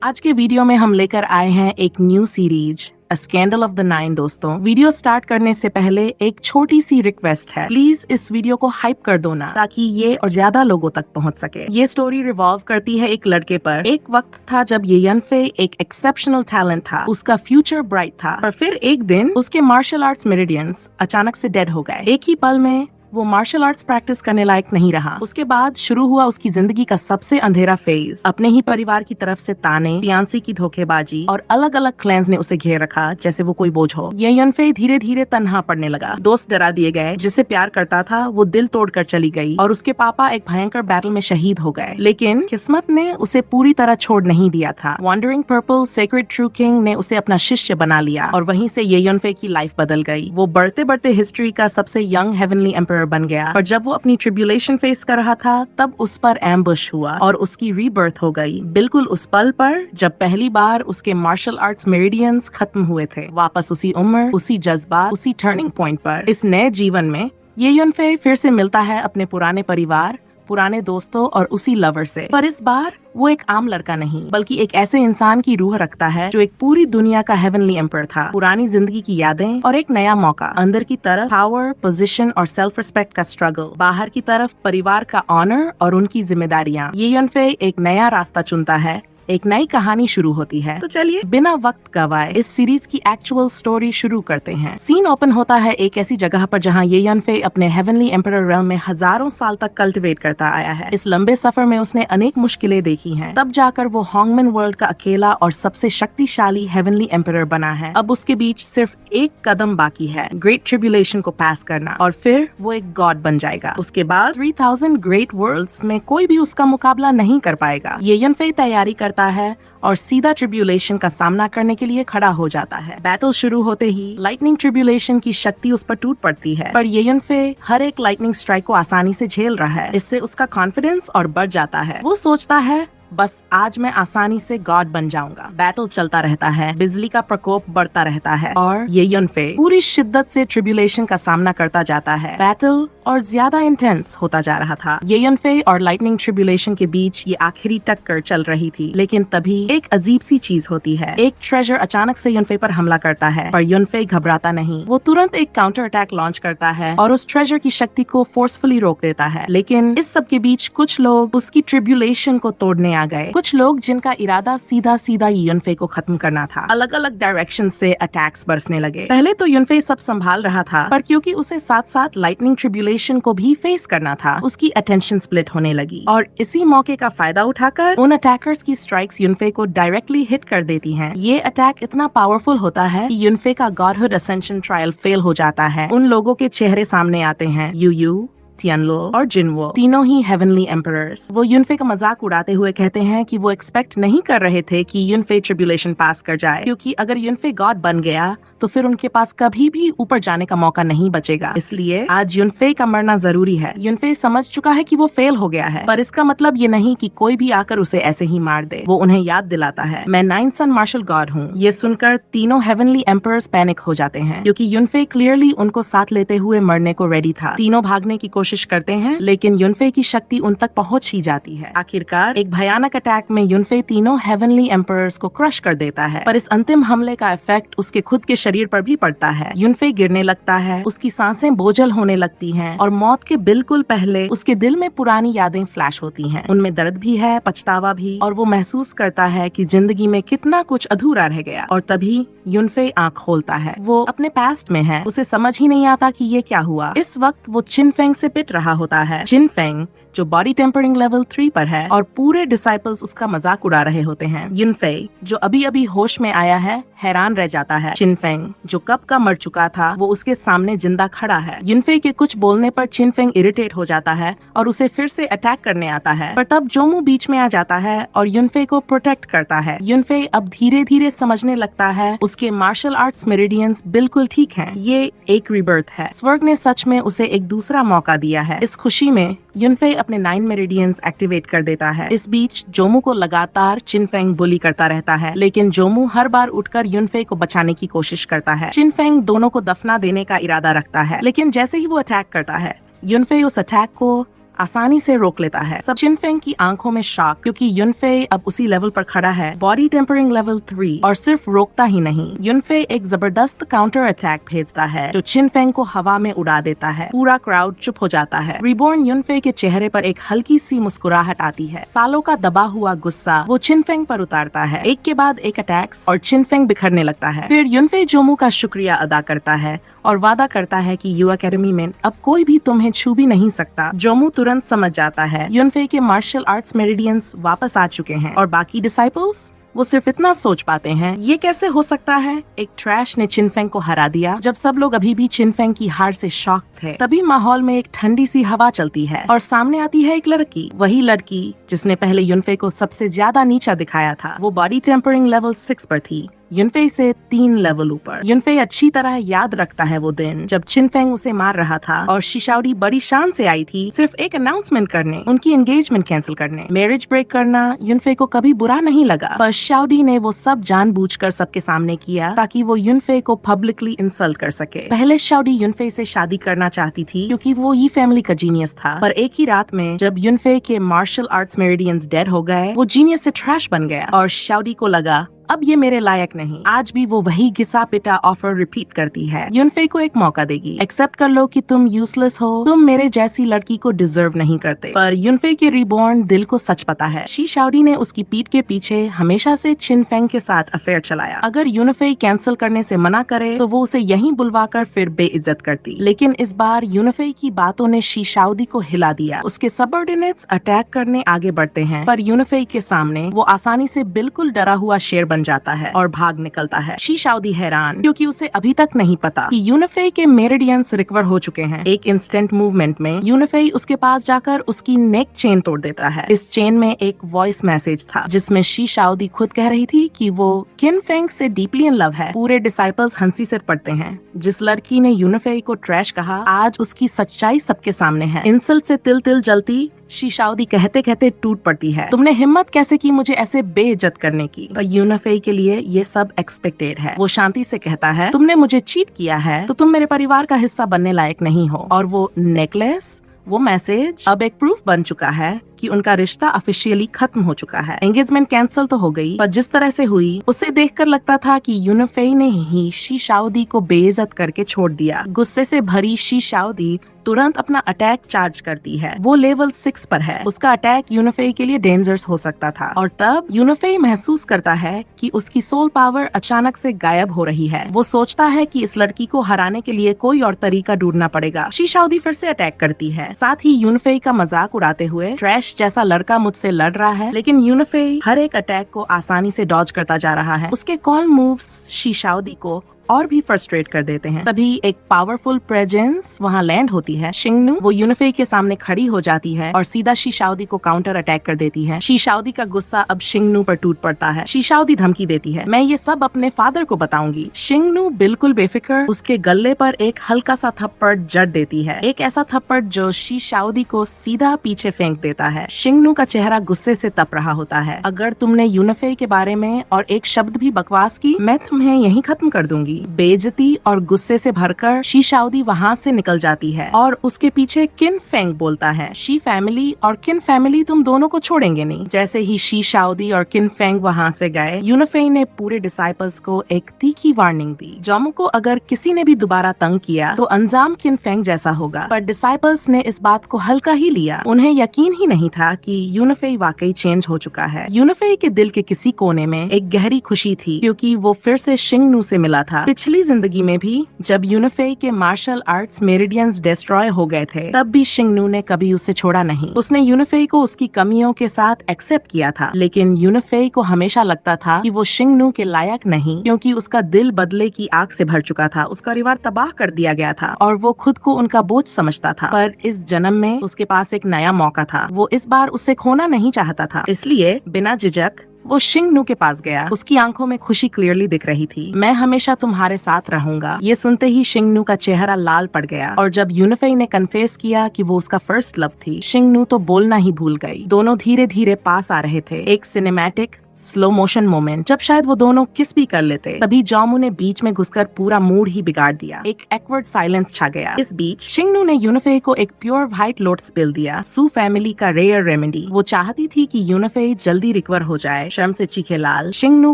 आज के वीडियो में हम लेकर आए हैं एक new series a scandal of the nine. दोस्तों, वीडियो स्टार्ट करने से पहले एक छोटी सी रिक्वेस्ट है, प्लीज इस वीडियो को हाइप कर दो ना, ताकि ये और ज्यादा लोगों तक पहुंच सके। ये स्टोरी रिवॉल्व करती है एक लड़के पर। एक वक्त था जब ये यनफे एक एक्सेप्शनल टैलेंट था, उसका फ्यूचर ब्राइट था, पर फिर एक दिन उसके मार्शल आर्ट्स मेरिडियंस अचानक से डेड हो गए। एक ही पल में वो मार्शल आर्ट्स प्रैक्टिस करने लायक नहीं रहा। उसके बाद शुरू हुआ उसकी जिंदगी का सबसे अंधेरा फेज। अपने ही परिवार की तरफ से ताने, फियांसी की धोखेबाजी और अलग अलग क्लैंस ने उसे घेर रखा जैसे वो कोई बोझ हो। ये यनफे धीरे धीरे तन्हा पड़ने लगा। दोस्त डरा दिए गए, जिसे प्यार करता था वो दिल तोड़कर चली गई, और उसके पापा एक भयंकर बैटल में शहीद हो गए। लेकिन किस्मत ने उसे पूरी तरह छोड़ नहीं दिया था। Wandering purple sacred true king ने उसे अपना शिष्य बना लिया, और वहीं से ये यनफे की लाइफ बदल गई। वो बढ़ते बढ़ते हिस्ट्री का सबसे यंग हेवनली एम्परर बन गया। पर जब वो अपनी ट्रिब्यूलेशन फेस कर रहा था, तब उस पर एम्बुश हुआ और उसकी रीबर्थ हो गई, बिल्कुल उस पल पर जब पहली बार उसके मार्शल आर्ट्स मेरिडियंस खत्म हुए थे। वापस उसी उम्र, उसी जज्बात, उसी टर्निंग पॉइंट पर इस नए जीवन में ये यनफे फिर से मिलता है अपने पुराने परिवार, पुराने दोस्तों और उसी लवर से। पर इस बार वो एक आम लड़का नहीं, बल्कि एक ऐसे इंसान की रूह रखता है जो एक पूरी दुनिया का हेवनली एम्पर था। पुरानी जिंदगी की यादें और एक नया मौका। अंदर की तरफ पावर, पोजीशन और सेल्फ रिस्पेक्ट का स्ट्रगल, बाहर की तरफ परिवार का ऑनर और उनकी जिम्मेदारियां। ये यनफे एक नया रास्ता चुनता है, एक नई कहानी शुरू होती है। तो चलिए बिना वक्त गवाए इस सीरीज की एक्चुअल स्टोरी शुरू करते हैं। सीन ओपन होता है एक ऐसी जगह पर जहां ये यनफे अपने हेवनली एम्परर रेल्म में हजारों साल तक कल्टिवेट करता आया है। इस लंबे सफर में उसने अनेक मुश्किलें देखी हैं, तब जाकर वो हॉन्गमैन वर्ल्ड का अकेला और सबसे शक्तिशाली हेवनली एम्परर बना है। अब उसके बीच सिर्फ एक कदम बाकी है, ग्रेट ट्रिब्यूलेशन को पास करना, और फिर वो एक गॉड बन जाएगा। उसके बाद 3000 ग्रेट वर्ल्ड्स में कोई भी उसका मुकाबला नहीं कर पाएगा। ये यनफे तैयारी करता है और सीधा ट्रिब्यूलेशन का सामना करने के लिए खड़ा हो जाता है। बैटल शुरू होते ही लाइटनिंग ट्रिब्यूलेशन की शक्ति उस पर टूट पड़ती है, पर ये यनफे हर एक लाइटनिंग स्ट्राइक को आसानी से झेल रहा है। इससे उसका कॉन्फिडेंस और बढ़ जाता है। वो सोचता है, बस आज मैं आसानी से गॉड बन जाऊंगा। बैटल चलता रहता है, बिजली का प्रकोप बढ़ता रहता है, और ये यनफे पूरी शिद्दत से ट्रिब्यूलेशन का सामना करता जाता है। बैटल और ज्यादा इंटेंस होता जा रहा था। ये यनफे और लाइटनिंग ट्रिब्यूलेशन के बीच ये आखिरी टक्कर चल रही थी। लेकिन तभी एक अजीब सी चीज होती है। एक ट्रेजर अचानक से यनफे पर हमला करता है, पर यनफे घबराता नहीं। वो तुरंत एक काउंटर अटैक लॉन्च करता है और उस ट्रेजर की शक्ति को फोर्सफुली रोक देता है। लेकिन इस सब के बीच कुछ लोग उसकी ट्रिब्यूलेशन को तोड़ने आ गए। कुछ लोग जिनका इरादा सीधा सीधा यनफे को खत्म करना था। अलग अलग डायरेक्शन से अटैक्स बरसने लगे। पहले तो यनफे सब संभाल रहा था, पर क्योंकि उसे साथ साथ लाइटनिंग ट्रिब्यूलेशन को भी फेस करना था, उसकी अटेंशन स्प्लिट होने लगी। और इसी मौके का फायदा उठाकर उन अटैकर्स की स्ट्राइक्स यनफे को डायरेक्टली हिट कर देती हैं। ये अटैक इतना पावरफुल होता है कि यनफे का गॉडहुड असेंशन ट्रायल फेल हो जाता है। उन लोगों के चेहरे सामने आते हैं, यू तियानलो और जिनवो, तीनों ही हेवनली एम्परर्स। वो यनफे का मजाक उड़ाते हुए कहते हैं कि वो एक्सपेक्ट नहीं कर रहे थे कि यनफे ट्रिब्यूलेशन पास कर जाए, क्योंकि अगर यनफे गॉड बन गया तो फिर उनके पास कभी भी ऊपर जाने का मौका नहीं बचेगा। इसलिए आज यनफे का मरना जरूरी है। यनफे समझ चुका है कि वो फेल हो गया है, पर इसका मतलब ये नहीं कि कोई भी आकर उसे ऐसे ही मार दे। वो उन्हें याद दिलाता है, मैं 9 सन मार्शल गॉड हूँ। ये सुनकर तीनों हेवनली एम्परर्स पैनिक हो जाते हैं, क्योंकि यनफे क्लियरली उनको साथ लेते हुए मरने को रेडी था। तीनों भागने की कोशिश करते हैं, लेकिन यनफे की शक्ति उन तक पहुंच ही जाती है। आखिरकार एक भयानक अटैक में यनफे तीनों हेवनली एम्परर्स को क्रश कर देता है, पर इस अंतिम हमले का इफेक्ट उसके खुद के शरीर पर भी पड़ता है। यनफे गिरने लगता है, उसकी सांसें बोझल होने लगती हैं, और मौत के बिल्कुल पहले उसके दिल में पुरानी यादें फ्लैश होती हैं। उनमें दर्द भी है, पछतावा भी, और वो महसूस करता है कि जिंदगी में कितना कुछ अधूरा रह गया। और तभी यनफे आंख खोलता है। वो अपने पास्ट में है, उसे समझ ही नहीं आता कि ये क्या हुआ। इस वक्त वो चिनफेंग से पिट रहा होता है। चिनफेंग जो बॉडी टेम्परिंग लेवल 3 पर है, और पूरे डिसाइपल्स उसका मजाक उड़ा रहे होते हैं। यनफे जो अभी अभी होश में आया है, हैरान रह जाता है। चिनफेंग जो कब का मर चुका था, वो उसके सामने जिंदा खड़ा है। यनफे के कुछ बोलने पर चिनफेंग इरिटेट हो जाता है और उसे फिर से अटैक करने आता है, पर तब जोमू बीच में आ जाता है और यनफे को प्रोटेक्ट करता है। यनफे अब धीरे धीरे समझने लगता है उसके मार्शल आर्ट्स मेरिडियंस बिल्कुल ठीक हैं। ये एक रीबर्थ है। स्वर्ग ने सच में उसे एक दूसरा मौका दिया है। इस खुशी में यनफे अपने 9 मेरिडियंस एक्टिवेट कर देता है। इस बीच जोमू को लगातार चिनफेंग बुली करता रहता है, लेकिन जोमू हर बार उठकर यनफे को बचाने की कोशिश करता है। चिनफेंग दोनों को दफना देने का इरादा रखता है, लेकिन जैसे ही वो अटैक करता है, यनफे उस अटैक को आसानी से रोक लेता है। सब चिनफेंग की आंखों में शॉक, क्योंकि युनफे अब उसी लेवल पर खड़ा है, बॉडी टेम्परिंग लेवल 3, और सिर्फ रोकता ही नहीं, युनफे एक जबरदस्त काउंटर अटैक भेजता है जो चिनफेंग को हवा में उड़ा देता है। पूरा क्राउड चुप हो जाता है। रिबॉर्न युनफे के चेहरे पर एक हल्की सी मुस्कुराहट आती है। सालों का दबा हुआ गुस्सा वो चिनफेंग पर उतारता है। एक के बाद एक अटैक्स और चिनफेंग बिखरने लगता है। फिर युनफे जोमू का शुक्रिया अदा करता है और वादा करता है कि यू अकेडमी में अब कोई भी तुम्हें छू भी नहीं सकता। जोमू तुरंत समझ जाता है युनफे के मार्शल आर्ट्स मेरिडियंस वापस आ चुके हैं और बाकी डिसाइपल्स वो सिर्फ इतना सोच पाते हैं, ये कैसे हो सकता है? एक ट्रैश ने चिनफेंग को हरा दिया। जब सब लोग अभी भी चिनफेंग की हार से शॉक थे, तभी माहौल में एक ठंडी सी हवा चलती है और सामने आती है एक लड़की, वही लड़की जिसने पहले युनफे को सबसे ज्यादा नीचा दिखाया था। वो बॉडी टेम्परिंग लेवल 6 पर थी, युनफे से 3 लेवल ऊपर। युनफे अच्छी तरह याद रखता है वो दिन जब चिनफेंग उसे मार रहा था और शिशाओडी बड़ी शान से आई थी सिर्फ एक अनाउंसमेंट करने, उनकी एंगेजमेंट कैंसिल करने। मैरिज ब्रेक करना युनफे को कभी बुरा नहीं लगा, पर शिशाओडी ने वो सब जानबूझकर सबके सामने किया ताकि वो युनफे को पब्लिकली इंसल्ट कर सके। पहले शिशाओडी युनफे से शादी करना चाहती थी क्योंकि वो ये फैमिली का जीनियस था, पर एक ही रात में जब युनफे के मार्शल आर्ट्स मेरिडियंस डेड हो गए, वो जीनियस से ट्रैश बन गया और शिशाओडी को लगा अब ये मेरे लायक नहीं। आज भी वो वही घिसा पिटा ऑफर रिपीट करती है। युनफे को एक मौका देगी, एक्सेप्ट कर लो कि तुम यूजलेस हो, तुम मेरे जैसी लड़की को डिजर्व नहीं करते। पर युनफे के रिबॉर्न दिल को सच पता है, शिशाओडी ने उसकी पीठ के पीछे हमेशा से चिनफेंग के साथ अफेयर चलाया। अगर युनफे कैंसिल करने से मना करे तो वो उसे यहीं बुलवाकर फिर बेइज्जत करती। लेकिन इस बार युनफे की बातों ने शिशाओडी को हिला दिया। उसके सबऑर्डिनेट्स अटैक करने आगे बढ़ते हैं, पर युनफे के सामने वो आसानी से बिल्कुल डरा हुआ शेर बन जाता है और भाग निकलता है। शिशाओडी हैरान, क्योंकि उसे अभी तक नहीं पता कि युनफे के मेरिडियंस रिकवर हो चुके हैं। एक इंस्टेंट मूवमेंट में युनफे उसके पास जाकर उसकी नेक चेन तोड़ देता है। इस चेन में एक वॉइस मैसेज था जिसमें शिशाओडी खुद कह रही थी कि वो चिनफेंग से डीपली इन लव है। पूरे डिसाइपल्स हंसी से पड़ते हैं। जिस लड़की ने युनफे को ट्रैश कहा, आज उसकी सच्चाई सबके सामने है। इंसल्ट से तिल तिल जलती शिशाओडी कहते कहते टूट पड़ती है, तुमने हिम्मत कैसे की मुझे ऐसे बेइज्जत करने की? पर युनफे के लिए ये सब एक्सपेक्टेड है। वो शांति से कहता है, तुमने मुझे चीट किया है तो तुम मेरे परिवार का हिस्सा बनने लायक नहीं हो। और वो नेकलेस, वो मैसेज अब एक प्रूफ बन चुका है कि उनका रिश्ता ऑफिशियली खत्म हो चुका है। एंगेजमेंट कैंसिल तो हो गई, पर जिस तरह से हुई उसे देखकर लगता था कि युनफे ने ही शिशाओडी को बेइज्जत करके छोड़ दिया। गुस्से से भरी शिशाओडी तुरंत अपना अटैक चार्ज करती है। वो लेवल 6 पर है। उसका अटैक युनफे के लिए डेंजरस हो सकता था और तब युनफे महसूस करता है कि उसकी सोल पावर अचानक से गायब हो रही है। वो सोचता है कि इस लड़की को हराने के लिए कोई और तरीका ढूंढना पड़ेगा। शिशाओडी फिर से अटैक करती है, साथ ही युनफे का मजाक उड़ाते हुए, ट्रैश जैसा लड़का मुझसे लड़ रहा है। लेकिन युनफे हर एक अटैक को आसानी से डॉज करता जा रहा है। उसके कॉल मूव्स शिशाओडी को और भी फ्रस्ट्रेट कर देते हैं। तभी एक पावरफुल प्रेजेंस वहाँ लैंड होती है, शिंगनू। वो युनफे के सामने खड़ी हो जाती है और सीधा शिशाओडी को काउंटर अटैक कर देती है। शिशाओडी का गुस्सा अब शिंगनू पर टूट पड़ता है। शिशाओडी धमकी देती है, मैं ये सब अपने फादर को बताऊंगी। शिंगनू बिल्कुल बेफिक्र उसके गले पर एक हल्का सा थप्पड़ जड़ देती है, एक ऐसा थप्पड़ जो शिशाओडी को सीधा पीछे फेंक देता है। शिंगनू का चेहरा गुस्से से तप रहा होता है। अगर तुमने युनफे के बारे में और एक शब्द भी बकवास की, मैं तुम्हें यहीं खत्म कर दूंगी। बेइज्जती और गुस्से से भरकर शिशाओडी वहाँ से निकल जाती है और उसके पीछे चिनफेंग बोलता है, शी फैमिली और किन फैमिली तुम दोनों को छोड़ेंगे नहीं। जैसे ही शिशाओडी और चिनफेंग वहाँ से गए, युनफे ने पूरे डिसाइपल्स को एक तीखी वार्निंग दी। जोमू को अगर किसी ने भी दोबारा तंग किया तो अंजाम चिनफेंग जैसा होगा। पर डिसाइपल्स ने इस बात को हल्का ही लिया। उन्हें यकीन ही नहीं था कि युनफे वाकई चेंज हो चुका है। युनफे के दिल के किसी कोने में एक गहरी खुशी थी, क्योंकि वो फिर से शिंगनू से मिला था। पिछली जिंदगी में भी जब युनफे के मार्शल आर्ट्स मेरिडियंस डिस्ट्रॉय हो गए थे, तब भी शिंगनू ने कभी उसे छोड़ा नहीं। उसने युनफे को उसकी कमियों के साथ एक्सेप्ट किया था, लेकिन युनफे को हमेशा लगता था कि वो शिंगनू के लायक नहीं, क्योंकि उसका दिल बदले की आग से भर चुका था। उसका परिवार तबाह कर दिया गया था और वो खुद को उनका बोझ समझता था। पर इस जन्म में उसके पास एक नया मौका था। वो इस बार उसे खोना नहीं चाहता था, इसलिए बिना झिझक वो शिंगनू के पास गया। उसकी आंखों में खुशी क्लियरली दिख रही थी। मैं हमेशा तुम्हारे साथ रहूंगा। ये सुनते ही शिंगनू का चेहरा लाल पड़ गया और जब युनफे ने कन्फेस किया कि वो उसका फर्स्ट लव थी, शिंगनू तो बोलना ही भूल गई। दोनों धीरे धीरे पास आ रहे थे। एक सिनेमैटिक स्लो मोशन मोमेंट जब शायद वो दोनों किस भी कर लेते, तभी जॉमू ने बीच में घुसकर पूरा मूड ही बिगाड़ दिया। एक एक्वर्ड साइलेंस छा गया। इस बीच शिंगनू ने यूनफे को एक प्योर व्हाइट लोटस पिल दिया, सू फैमिली का रेयर रेमेडी। वो चाहती थी कि यूनफे जल्दी रिकवर हो जाए। शर्म से चीखे लाल शिंगनू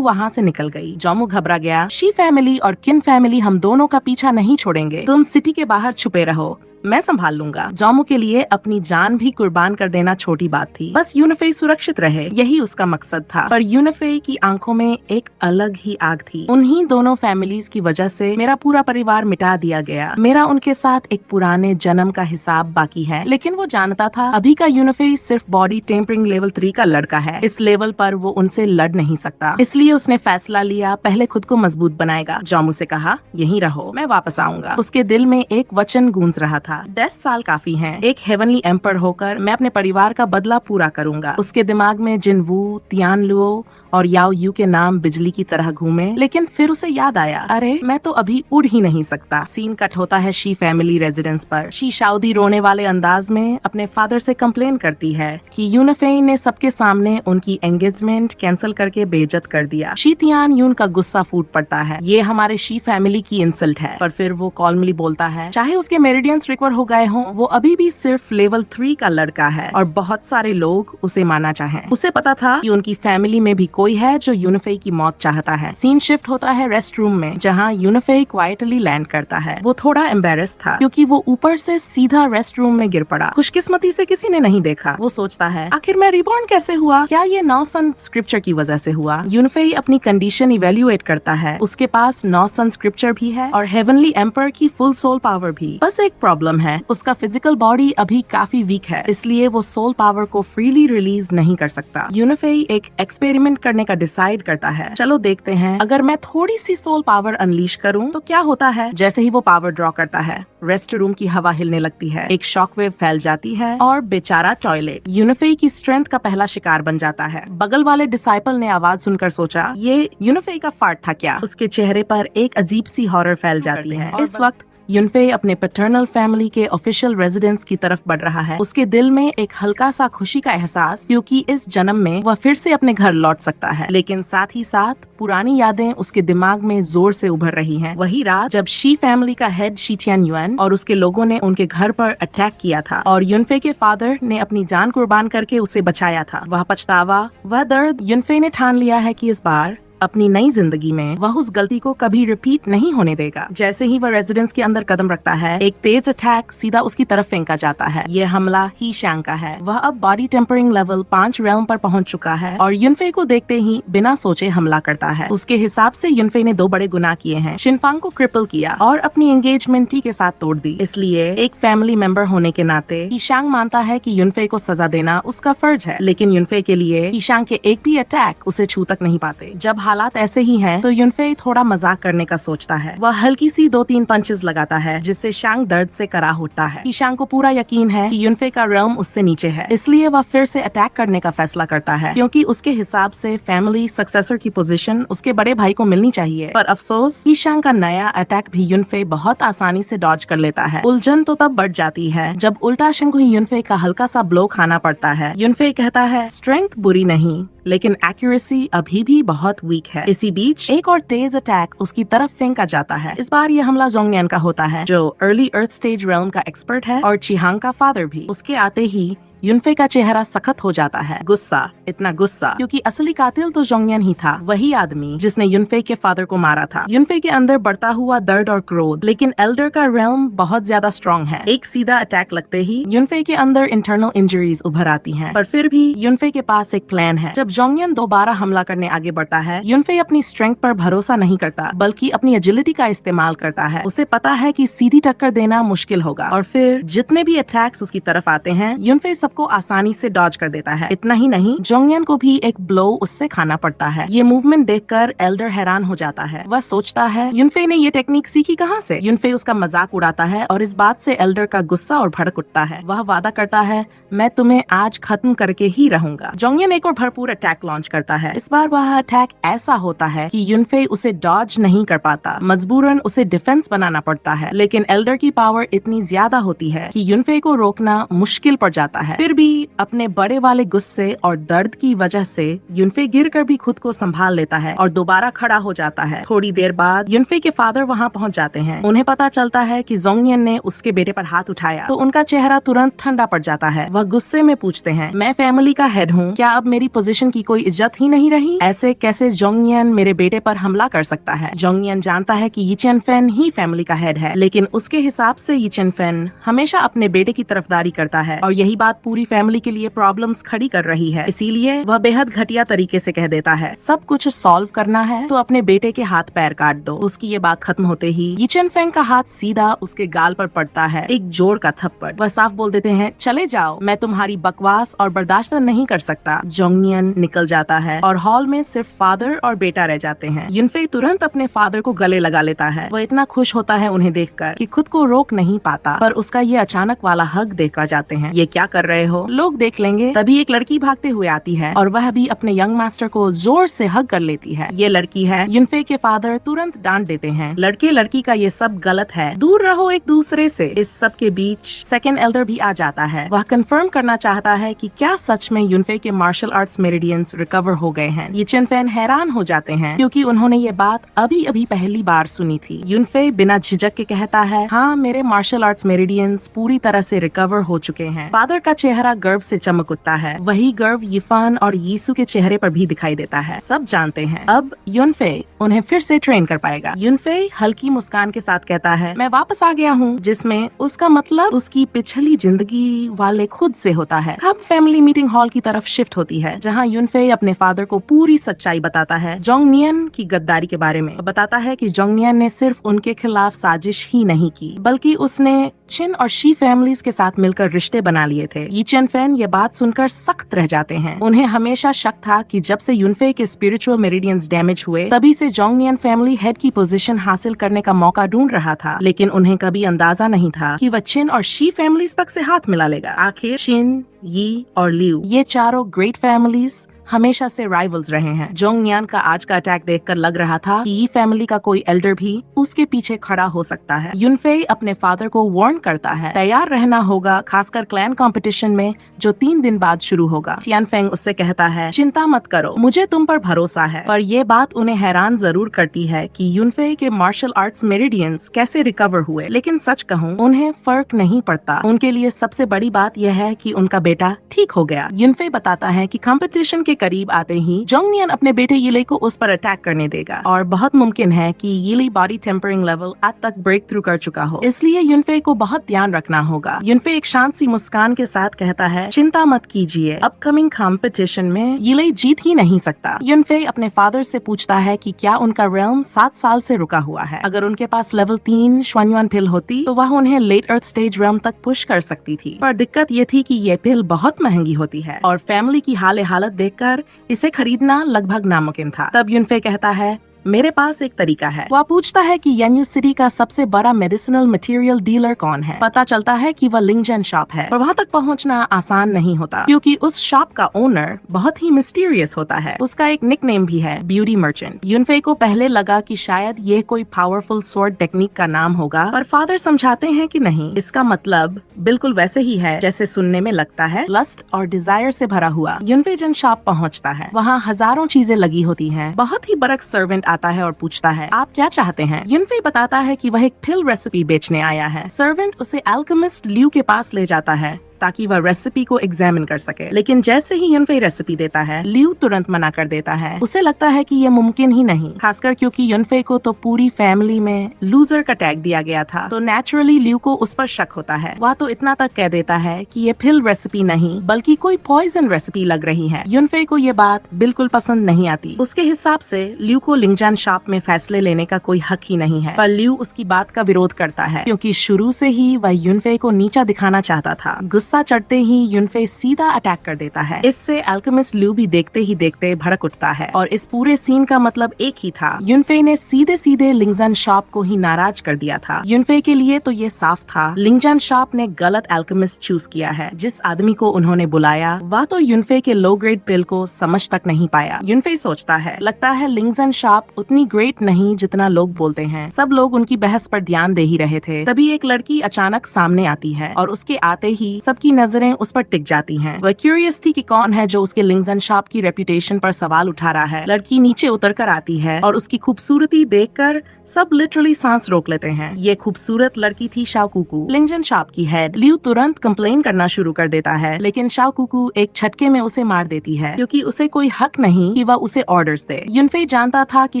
वहाँ से निकल गई। जॉमू घबरा गया। शी फैमिली और किन फैमिली हम दोनों का पीछा नहीं छोड़ेंगे, तुम सिटी के बाहर छुपे रहो, मैं संभाल लूंगा। जॉमू के लिए अपनी जान भी कुर्बान कर देना छोटी बात थी, बस यूनफे सुरक्षित रहे, यही उसका मकसद था। पर यूनफे की आंखों में एक अलग ही आग थी। उन्हीं दोनों फैमिलीज की वजह से मेरा पूरा परिवार मिटा दिया गया। मेरा उनके साथ एक पुराने जन्म का हिसाब बाकी है। लेकिन वो जानता था अभी का यूनफे सिर्फ बॉडी टेम्परिंग लेवल 3 का लड़का है। इस लेवल पर वो उनसे लड़ नहीं सकता। इसलिए उसने फैसला लिया, पहले खुद को मजबूत बनाएगा। जॉमू से कहा, यहीं रहो, मैं वापस आऊंगा। उसके दिल में एक वचन गूंज रहा था, 10 साल काफी हैं। एक हेवनली एम्पर होकर मैं अपने परिवार का बदला पूरा करूंगा। उसके दिमाग में जिनवू, तियानलुओ और याओ यू के नाम बिजली की तरह घूमे। लेकिन फिर उसे याद आया, अरे मैं तो अभी उड़ ही नहीं सकता। सीन कट होता है शी फैमिली रेजिडेंस पर। शी शाउदी रोने वाले अंदाज में अपने फादर से कंप्लेन करती है कि यूनफे ने सबके सामने उनकी एंगेजमेंट कैंसिल करके बेइज्जत कर दिया। शी तियान यून का गुस्सा फूट पड़ता है, ये हमारे शी फैमिली की इंसल्ट है। पर फिर वो कॉल्मली बोलता है, चाहे उसके मेरिडियंस रिकवर हो गए हों, वो अभी भी सिर्फ लेवल 3 का लड़का है और बहुत सारे लोग उसे माना चाहें। उसे पता था कि उनकी फैमिली में भी कोई है जो यूनफे की मौत चाहता है। सीन शिफ्ट होता है रेस्ट रूम में, जहाँ यूनफे क्वाइटली लैंड करता है। वो थोड़ा एम्बेरस था क्योंकि वो ऊपर से सीधा रेस्ट रूम में गिर पड़ा। खुशकिस्मती से किसी ने नहीं देखा। वो सोचता है, आखिर मैं रिबॉर्न कैसे हुआ? क्या ये 9 सन स्क्रिप्चर की वजह से हुआ? यूनफे अपनी कंडीशन इवेल्युएट करता है। उसके पास 9 सन स्क्रिप्चर भी है और हेवनली एम्पर की फुल सोल पावर भी। बस एक प्रॉब्लम है, उसका फिजिकल बॉडी अभी काफी वीक है, इसलिए वो सोल पावर को फ्रीली रिलीज नहीं कर सकता। यूनफे एक एक्सपेरिमेंट करने का डिसाइड करता है, चलो देखते हैं अगर मैं थोड़ी सी सोल पावर अनलीश करूं तो क्या होता है। जैसे ही वो पावर ड्रॉ करता है, रेस्ट रूम की हवा हिलने लगती है, एक शॉकवेव फैल जाती है और बेचारा टॉयलेट यूनफे की स्ट्रेंथ का पहला शिकार बन जाता है। बगल वाले डिसाइपल ने आवाज सुनकर सोचा, ये यूनफे का फार्ट था क्या? उसके चेहरे पर एक अजीब सी हॉरर फैल जाती है। इस वक्त यूनफे अपने पैटर्नल फैमिली के ऑफिशियल रेजिडेंस की तरफ बढ़ रहा है। उसके दिल में एक हल्का सा खुशी का एहसास, क्योंकि इस जन्म में वह फिर से अपने घर लौट सकता है। लेकिन साथ ही साथ पुरानी यादें उसके दिमाग में जोर से उभर रही हैं। वही रात जब शी फैमिली का हेड शी तियान और उसके लोगों ने उनके घर पर अटैक किया था और यूनफे के फादर ने अपनी जान कुर्बान करके उसे बचाया था। वह पछतावा, वह दर्द, यूनफे ने ठान लिया है कि इस बार अपनी नई जिंदगी में वह उस गलती को कभी रिपीट नहीं होने देगा। जैसे ही वह रेजिडेंस के अंदर कदम रखता है, एक तेज अटैक सीधा उसकी तरफ फेंका जाता है। ये हमला ही शैंग का है। वह अब बॉडी टेम्परिंग लेवल 5 रेल्म पर पहुंच चुका है और यूनफे को देखते ही बिना सोचे हमला करता है। उसके हिसाब से यूनफे ने 2 बड़े गुनाह किए हैं, शिनफांग को क्रिपल किया और अपनी एंगेजमेंट टी के साथ तोड़ दी। इसलिए एक फैमिली मेंबर होने के नाते ईशांग मानता है कि यूनफे को सजा देना उसका फर्ज है। लेकिन यूनफे के लिए ईशांग के एक भी अटैक उसे छू तक नहीं पाते। जब हालात ऐसे ही हैं, तो यूनफे थोड़ा मजाक करने का सोचता है। वह हल्की सी 2-3 पंचेस लगाता है, जिससे शांग दर्द से कराह उठता है। ईशांग को पूरा यकीन है कि यूनफे का रेल्म उससे नीचे है, इसलिए वह फिर से अटैक करने का फैसला करता है, क्योंकि उसके हिसाब से फैमिली सक्सेसर की पोजीशन उसके बड़े भाई को मिलनी चाहिए। पर अफसोस, ईशांग का नया अटैक भी यूनफे बहुत आसानी से डॉज कर लेता है। उलझन तो तब बढ़ जाती है जब उल्टा शंगु यूनफे का हल्का सा ब्लो खाना पड़ता है। यूनफे कहता है, स्ट्रेंथ बुरी नहीं, लेकिन एक्यूरेसी अभी भी बहुत वीक है। इसी बीच एक और तेज अटैक उसकी तरफ फेंका जाता है। इस बार यह हमला जोंगनियन का होता है, जो अर्ली अर्थ स्टेज रेल्म का एक्सपर्ट है और चिहांग का फादर भी। उसके आते ही यूनफे का चेहरा सख्त हो जाता है। गुस्सा, इतना गुस्सा, क्योंकि असली कातिल तो जोंगनियन ही था, वही आदमी जिसने यूनफे के फादर को मारा था। यूनफे के अंदर बढ़ता हुआ दर्द और क्रोध, लेकिन एल्डर का रेल्म बहुत ज्यादा स्ट्रॉन्ग है। एक सीधा अटैक लगते ही यूनफे के अंदर इंटरनल इंजरीज उभर आती हैं। पर फिर भी यूनफे के पास एक प्लान है। जब जोंगनियन दोबारा हमला करने आगे बढ़ता है, यूनफे अपनी स्ट्रेंथ पर भरोसा नहीं करता, बल्कि अपनी एजिलिटी का इस्तेमाल करता है। उसे पता है कि सीधी टक्कर देना मुश्किल होगा और फिर जितने भी अटैक्स उसकी तरफ आते हैं, यूनफे सबको आसानी से डॉज कर देता है। इतना ही नहीं, जोंगनियन को भी एक ब्लो उससे खाना पड़ता है। ये मूवमेंट देखकर एल्डर हैरान हो जाता है। वह सोचता है, यूनफे ने ये टेक्निक सीखी कहाँ से? यूनफे उसका मजाक उड़ाता है और इस बात से एल्डर का गुस्सा और भड़क उठता है। वह वादा करता है, मैं तुम्हें आज खत्म करके ही रहूंगा। जोंगनियन एक और भरपूर अटैक लॉन्च करता है। इस बार वह अटैक ऐसा होता है कि यूनफे उसे डॉज नहीं कर पाता। मजबूरन उसे डिफेंस बनाना पड़ता है, लेकिन एल्डर की पावर इतनी ज्यादा होती है कि यूनफे को रोकना मुश्किल पड़ जाता है। फिर भी अपने बड़े वाले गुस्से और दर्द की वजह से युनफे गिरकर भी खुद को संभाल लेता है और दोबारा खड़ा हो जाता है। थोड़ी देर बाद युनफे के फादर वहाँ पहुँच जाते हैं। उन्हें पता चलता है कि जोंगनियन ने उसके बेटे पर हाथ उठाया तो उनका चेहरा तुरंत ठंडा पड़ जाता है। वह गुस्से में पूछते हैं, मैं फैमिली का हेड हूँ, क्या अब मेरी पोजीशन की कोई इज्जत ही नहीं रही? ऐसे कैसे जोंगनियन मेरे बेटे पर हमला कर सकता है? जोंगनियन जानता है कि यी चेन फेन ही फैमिली का हेड है, लेकिन उसके हिसाब से यी चेन फेन हमेशा अपने बेटे की तरफदारी करता है और यही बात पूरी फैमिली के लिए प्रॉब्लम्स खड़ी कर रही है। इसीलिए वह बेहद घटिया तरीके से कह देता है, सब कुछ सॉल्व करना है तो अपने बेटे के हाथ पैर काट दो। उसकी ये बात खत्म होते ही यी चेन फेन का हाथ सीधा उसके गाल पर पड़ता है, एक जोर का थप्पड़। वह साफ बोल देते हैं, चले जाओ, मैं तुम्हारी बकवास और बर्दाश्त नहीं कर सकता। जोंगनियन निकल जाता है और हॉल में सिर्फ फादर और बेटा रह जाते हैं। युनफे तुरंत अपने फादर को गले लगा लेता है। वह इतना खुश होता है उन्हें देखकर कि खुद को रोक नहीं पाता, पर उसका ये अचानक वाला हग देखकर जाते हैं। ये क्या कर रहे हो, लोग देख लेंगे। तभी एक लड़की भागते हुए आती है और वह भी अपने यंग मास्टर को जोर से हग कर लेती है। ये लड़की है। युनफे के फादर तुरंत डांट देते हैं, लड़के लड़की का ये सब गलत है, दूर रहो एक दूसरे से। इस सब के बीच सेकंड एल्डर भी आ जाता है। वह कंफर्म करना चाहता है कि क्या सच में युनफे के मार्शल आर्ट्स मेरिडियंस रिकवर हो गए हैं। यी चेन फेन हैरान हो जाते हैं क्योंकि उन्होंने ये बात अभी अभी पहली बार सुनी थी। युनफे बिना झिझक के कहता है, हाँ, मेरे मार्शल आर्ट्स मेरिडियंस पूरी तरह से रिकवर हो चुके हैं। फादर का चेहरा गर्व से चमक उठता है। वही गर्व यिफन और यीशु के चेहरे पर भी दिखाई देता है। सब जानते हैं अब युनफे उन्हें फिर से ट्रेन कर पाएगा। युनफे हल्की मुस्कान के साथ कहता है, मैं वापस आ गया हूँ, जिसमें उसका मतलब उसकी पिछली जिंदगी वाले खुद से होता है। अब फैमिली मीटिंग हॉल की तरफ शिफ्ट होती है, जहाँ युनफे अपने फादर को पूरी सच्चाई बताता है जोंगनियन की गद्दारी के बारे में। बताता है कि जोंगनियन ने सिर्फ उनके खिलाफ साजिश ही नहीं की, बल्कि उसने चिन और शी फैमिलीज के साथ मिलकर रिश्ते बना लिए थे। यी चेन फेन ये बात सुनकर सख्त रह जाते हैं। उन्हें हमेशा शक था कि जब से युनफे के स्पिरिचुअल मेरिडियंस डैमेज हुए, तभी से जोंगनियन फैमिली हेड की पोजीशन हासिल करने का मौका ढूंढ रहा था, लेकिन उन्हें कभी अंदाजा नहीं था कि वह चिन और शी फैमिलीज तक से हाथ मिला लेगा। आखिर चिन, यी और लियू, ये चारों ग्रेट फैमिलीज हमेशा से राइवल्स रहे हैं। जोंगनियन का आज का अटैक देखकर लग रहा था कि ये फैमिली का कोई एल्डर भी उसके पीछे खड़ा हो सकता है। युनफे अपने फादर को वार्न करता है, तैयार रहना होगा, खासकर क्लैन कंपटीशन में जो 3 दिन बाद शुरू होगा। टियानफेंग उससे कहता है, चिंता मत करो, मुझे तुम पर भरोसा है। पर ये बात उन्हें हैरान जरूर करती है कि युनफे के मार्शल आर्ट्स मेरिडियंस कैसे रिकवर हुए, लेकिन सच कहूँ उन्हें फर्क नहीं पड़ता। उनके लिए सबसे बड़ी बात यह है कि उनका बेटा ठीक हो गया। युनफे बताता है कि कंपटीशन के करीब आते ही जोंगनियन अपने बेटे यिले को उस पर अटैक करने देगा और बहुत मुमकिन है कि यिले बॉडी टेम्परिंग लेवल आज तक ब्रेक थ्रू कर चुका हो, इसलिए युनफे को बहुत ध्यान रखना होगा। युनफे एक शांत सी मुस्कान के साथ कहता है, चिंता मत कीजिए, अपकमिंग कंपटीशन में यिले जीत ही नहीं सकता। युनफे अपने फादर से पूछता है कि क्या उनका रेल्म 7 साल से रुका हुआ है। अगर उनके पास लेवल 3 शुआनयुआन पिल होती तो वह उन्हें लेट अर्थ स्टेज रेल्म तक पुश कर सकती थी, पर दिक्कत ये थी कि ये पिल बहुत महंगी होती है और फैमिली की हालत देखकर इसे खरीदना लगभग नामुमकिन था। तब युनफे कहता है, मेरे पास एक तरीका है। वह पूछता है कि यन्यू सिटी का सबसे बड़ा मेडिसिनल मटेरियल डीलर कौन है। पता चलता है कि वह लिंगजन शॉप है, पर वहाँ तक पहुँचना आसान नहीं होता क्योंकि उस शॉप का ओनर बहुत ही मिस्टीरियस होता है। उसका एक निकनेम भी है, ब्यूटी मर्चेंट। युनफे को पहले लगा कि शायद ये कोई पावरफुल स्वॉर्ड टेक्निक का नाम होगा, पर फादर समझाते हैं कि नहीं, इसका मतलब बिल्कुल वैसे ही है जैसे सुनने में लगता है, लस्ट और डिजायर से भरा हुआ। युनफे जन शॉप पहुँचता है, वहाँ हजारों चीजें लगी होती है। बहुत ही बरक सर्वेंट आता है और पूछता है, आप क्या चाहते हैं? युनफे बताता है कि वह एक पिल रेसिपी बेचने आया है। सर्वेंट उसे अल्केमिस्ट लियू के पास ले जाता है ताकि वह रेसिपी को एग्जामिन कर सके, लेकिन जैसे ही युनफे रेसिपी देता है, लियू तुरंत मना कर देता है। उसे लगता है कि यह मुमकिन ही नहीं, खासकर क्योंकि युनफे को तो पूरी फैमिली में लूजर का टैग दिया गया था, तो नेचुरली लियू को उस पर शक होता है। वह तो इतना तक कह देता है कि ये पिल रेसिपी नहीं बल्कि कोई पॉइजन रेसिपी लग रही है। युनफे को ये बात बिल्कुल पसंद नहीं आती। उसके हिसाब से लियू को लिंगजान शॉप में फैसले लेने का कोई हक ही नहीं है, पर लियू उसकी बात का विरोध करता है क्योंकि शुरू से ही वह युनफे को नीचा दिखाना चाहता था। गुस्सा चढ़ते ही युनफे सीधा अटैक कर देता है। इससे अल्केमिस्ट लियू भी देखते ही देखते भड़क उठता है और इस पूरे सीन का मतलब एक ही था, युनफे ने सीधे सीधे लिंगजन शॉप को ही नाराज कर दिया था। युनफे के लिए तो ये साफ था, लिंगजन शॉप ने गलत अल्केमिस्ट चूज किया है। जिस आदमी को उन्होंने बुलाया वह तो युनफे के लो ग्रेड पिल को समझ तक नहीं पाया। युनफे सोचता है, लगता है लिंगजन शॉप उतनी ग्रेट नहीं जितना लोग बोलते हैं। सब लोग उनकी बहस पर ध्यान दे ही रहे थे। तभी एक लड़की अचानक सामने आती है और उसके आते ही सब सबकी नजरें उस पर टिक जाती हैं। वह क्यूरियस थी कि कौन है जो उसके लिंगजन शॉप की रेपुटेशन पर सवाल उठा रहा है। लड़की नीचे उतर कर आती है और उसकी खूबसूरती देखकर सब लिटरली सांस रोक लेते हैं। ये खूबसूरत लड़की थी शाओ कुकू, लिंगजन शॉप की हेड। लियू तुरंत कंप्लेन करना शुरू कर देता है, लेकिन शाओ कुकू एक झटके में उसे मार देती है क्योंकि उसे कोई हक नहीं कि वह उसे ऑर्डर्स दे। युनफे जानता था कि